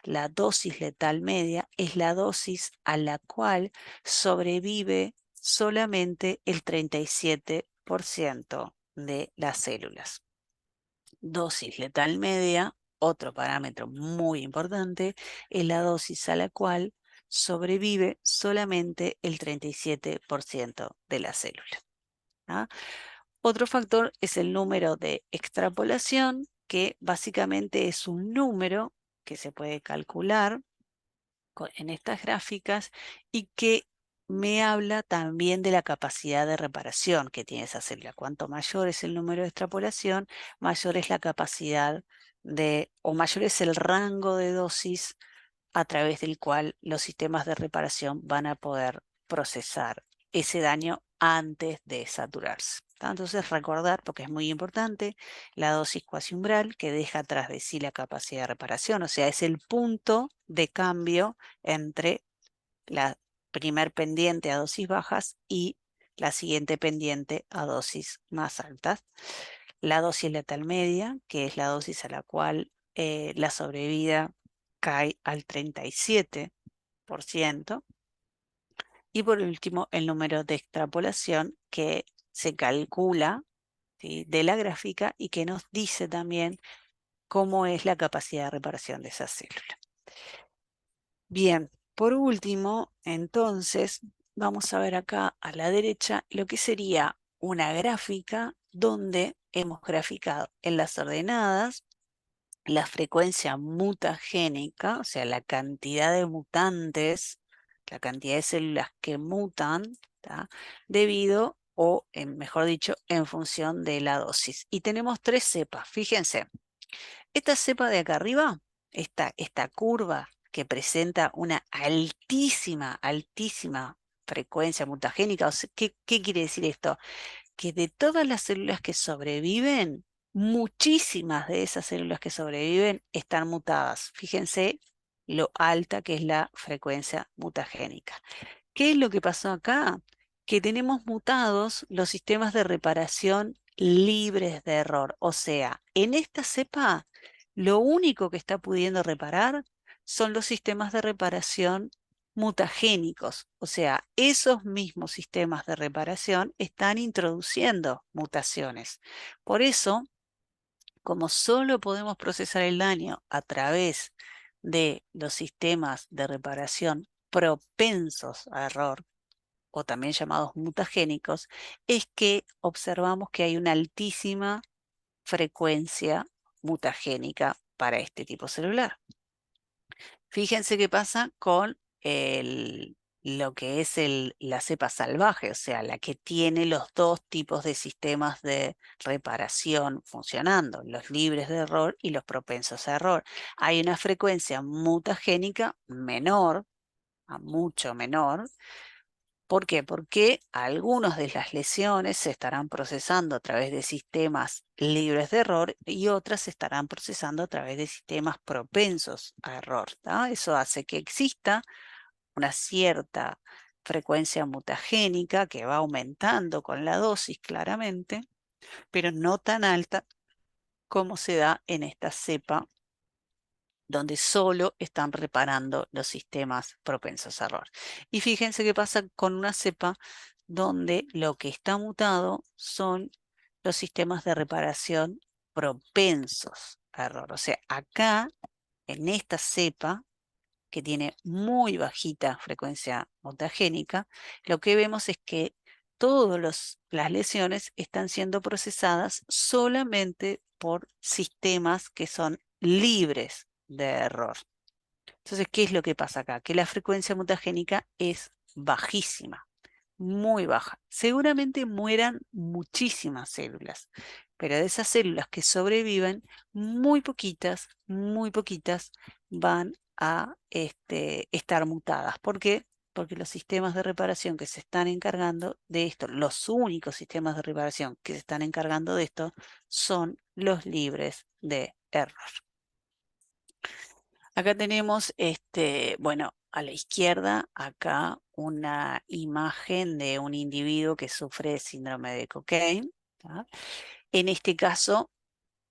la dosis letal media es la dosis a la cual sobrevive solamente el 37% de las células. Dosis letal media, otro parámetro muy importante, es la dosis a la cual sobrevive solamente el 37% de las células. ¿Ah? Otro factor es el número de extrapolación, que básicamente es un número que se puede calcular en estas gráficas y que me habla también de la capacidad de reparación que tiene esa célula. Cuanto mayor es el número de extrapolación, mayor es la capacidad o mayor es el rango de dosis a través del cual los sistemas de reparación van a poder procesar ese daño antes de saturarse. Entonces recordar, porque es muy importante, la dosis cuasi umbral que deja atrás de sí la capacidad de reparación, o sea, es el punto de cambio entre la primer pendiente a dosis bajas y la siguiente pendiente a dosis más altas. La dosis letal media, que es la dosis a la cual la sobrevida cae al 37%. Y por último, el número de extrapolación que se calcula, ¿sí?, de la gráfica y que nos dice también cómo es la capacidad de reparación de esa célula. Bien, por último, entonces, vamos a ver acá a la derecha lo que sería una gráfica donde hemos graficado en las ordenadas la frecuencia mutagénica, o sea, la cantidad de mutantes, la cantidad de células que mutan, ¿tá?, debido o, mejor dicho, en función de la dosis. Y tenemos tres cepas, fíjense. Esta cepa de acá arriba, esta curva que presenta una altísima frecuencia mutagénica, o sea, ¿qué quiere decir esto? Que de todas las células que sobreviven, muchísimas de esas células que sobreviven están mutadas. Fíjense lo alta que es la frecuencia mutagénica. ¿Qué es lo que pasó acá? Que tenemos mutados los sistemas de reparación libres de error. O sea, en esta cepa, lo único que está pudiendo reparar son los sistemas de reparación mutagénicos. O sea, esos mismos sistemas de reparación están introduciendo mutaciones. Por eso, como solo podemos procesar el daño a través de los sistemas de reparación propensos a error, o también llamados mutagénicos, es que observamos que hay una altísima frecuencia mutagénica para este tipo celular. Fíjense qué pasa con lo que es la cepa salvaje, o sea, la que tiene los dos tipos de sistemas de reparación funcionando, los libres de error y los propensos a error. Hay una frecuencia mutagénica menor, a mucho menor. ¿Por qué? Porque algunas de las lesiones se estarán procesando a través de sistemas libres de error y otras se estarán procesando a través de sistemas propensos a error, ¿tá? Eso hace que exista una cierta frecuencia mutagénica que va aumentando con la dosis claramente, pero no tan alta como se da en esta cepa donde solo están reparando los sistemas propensos a error. Y fíjense qué pasa con una cepa donde lo que está mutado son los sistemas de reparación propensos a error. O sea, acá, en esta cepa, que tiene muy bajita frecuencia mutagénica, lo que vemos es que todas las lesiones están siendo procesadas solamente por sistemas que son libres de error. Entonces, ¿qué es lo que pasa acá? Que la frecuencia mutagénica es bajísima, muy baja. Seguramente mueran muchísimas células, pero de esas células que sobreviven, muy poquitas van a estar mutadas. ¿Por qué? Porque los sistemas de reparación que se están encargando de esto, los únicos sistemas de reparación que se están encargando de esto, son los libres de error. Acá tenemos, bueno, a la izquierda, acá una imagen de un individuo que sufre de síndrome de Cockayne, ¿tá? En este caso,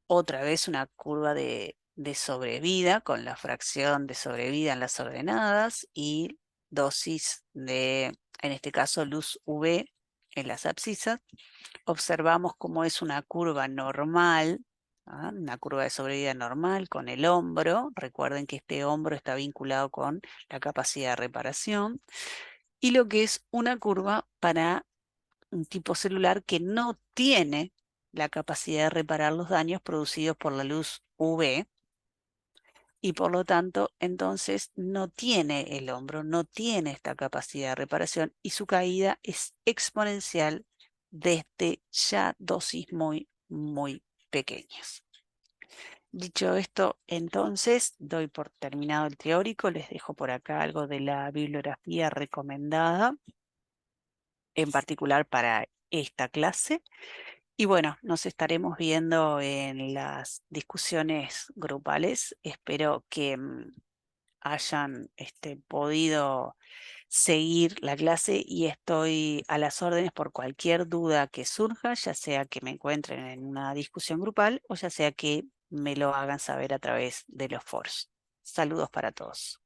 otra vez una curva de sobrevida con la fracción de sobrevida en las ordenadas y dosis de, en este caso, luz UV en las abscisas. Observamos cómo es una curva normal, ¿ah? Una curva de sobrevida normal con el hombro. Recuerden que este hombro está vinculado con la capacidad de reparación. Y lo que es una curva para un tipo celular que no tiene la capacidad de reparar los daños producidos por la luz UV y por lo tanto entonces no tiene el hombro, no tiene esta capacidad de reparación y su caída es exponencial desde ya dosis muy pequeñas. Dicho esto, entonces doy por terminado el teórico, les dejo por acá algo de la bibliografía recomendada, en particular para esta clase. Y bueno, nos estaremos viendo en las discusiones grupales. Espero que hayan podido seguir la clase y estoy a las órdenes por cualquier duda que surja, ya sea que me encuentren en una discusión grupal o ya sea que me lo hagan saber a través de los foros. Saludos para todos.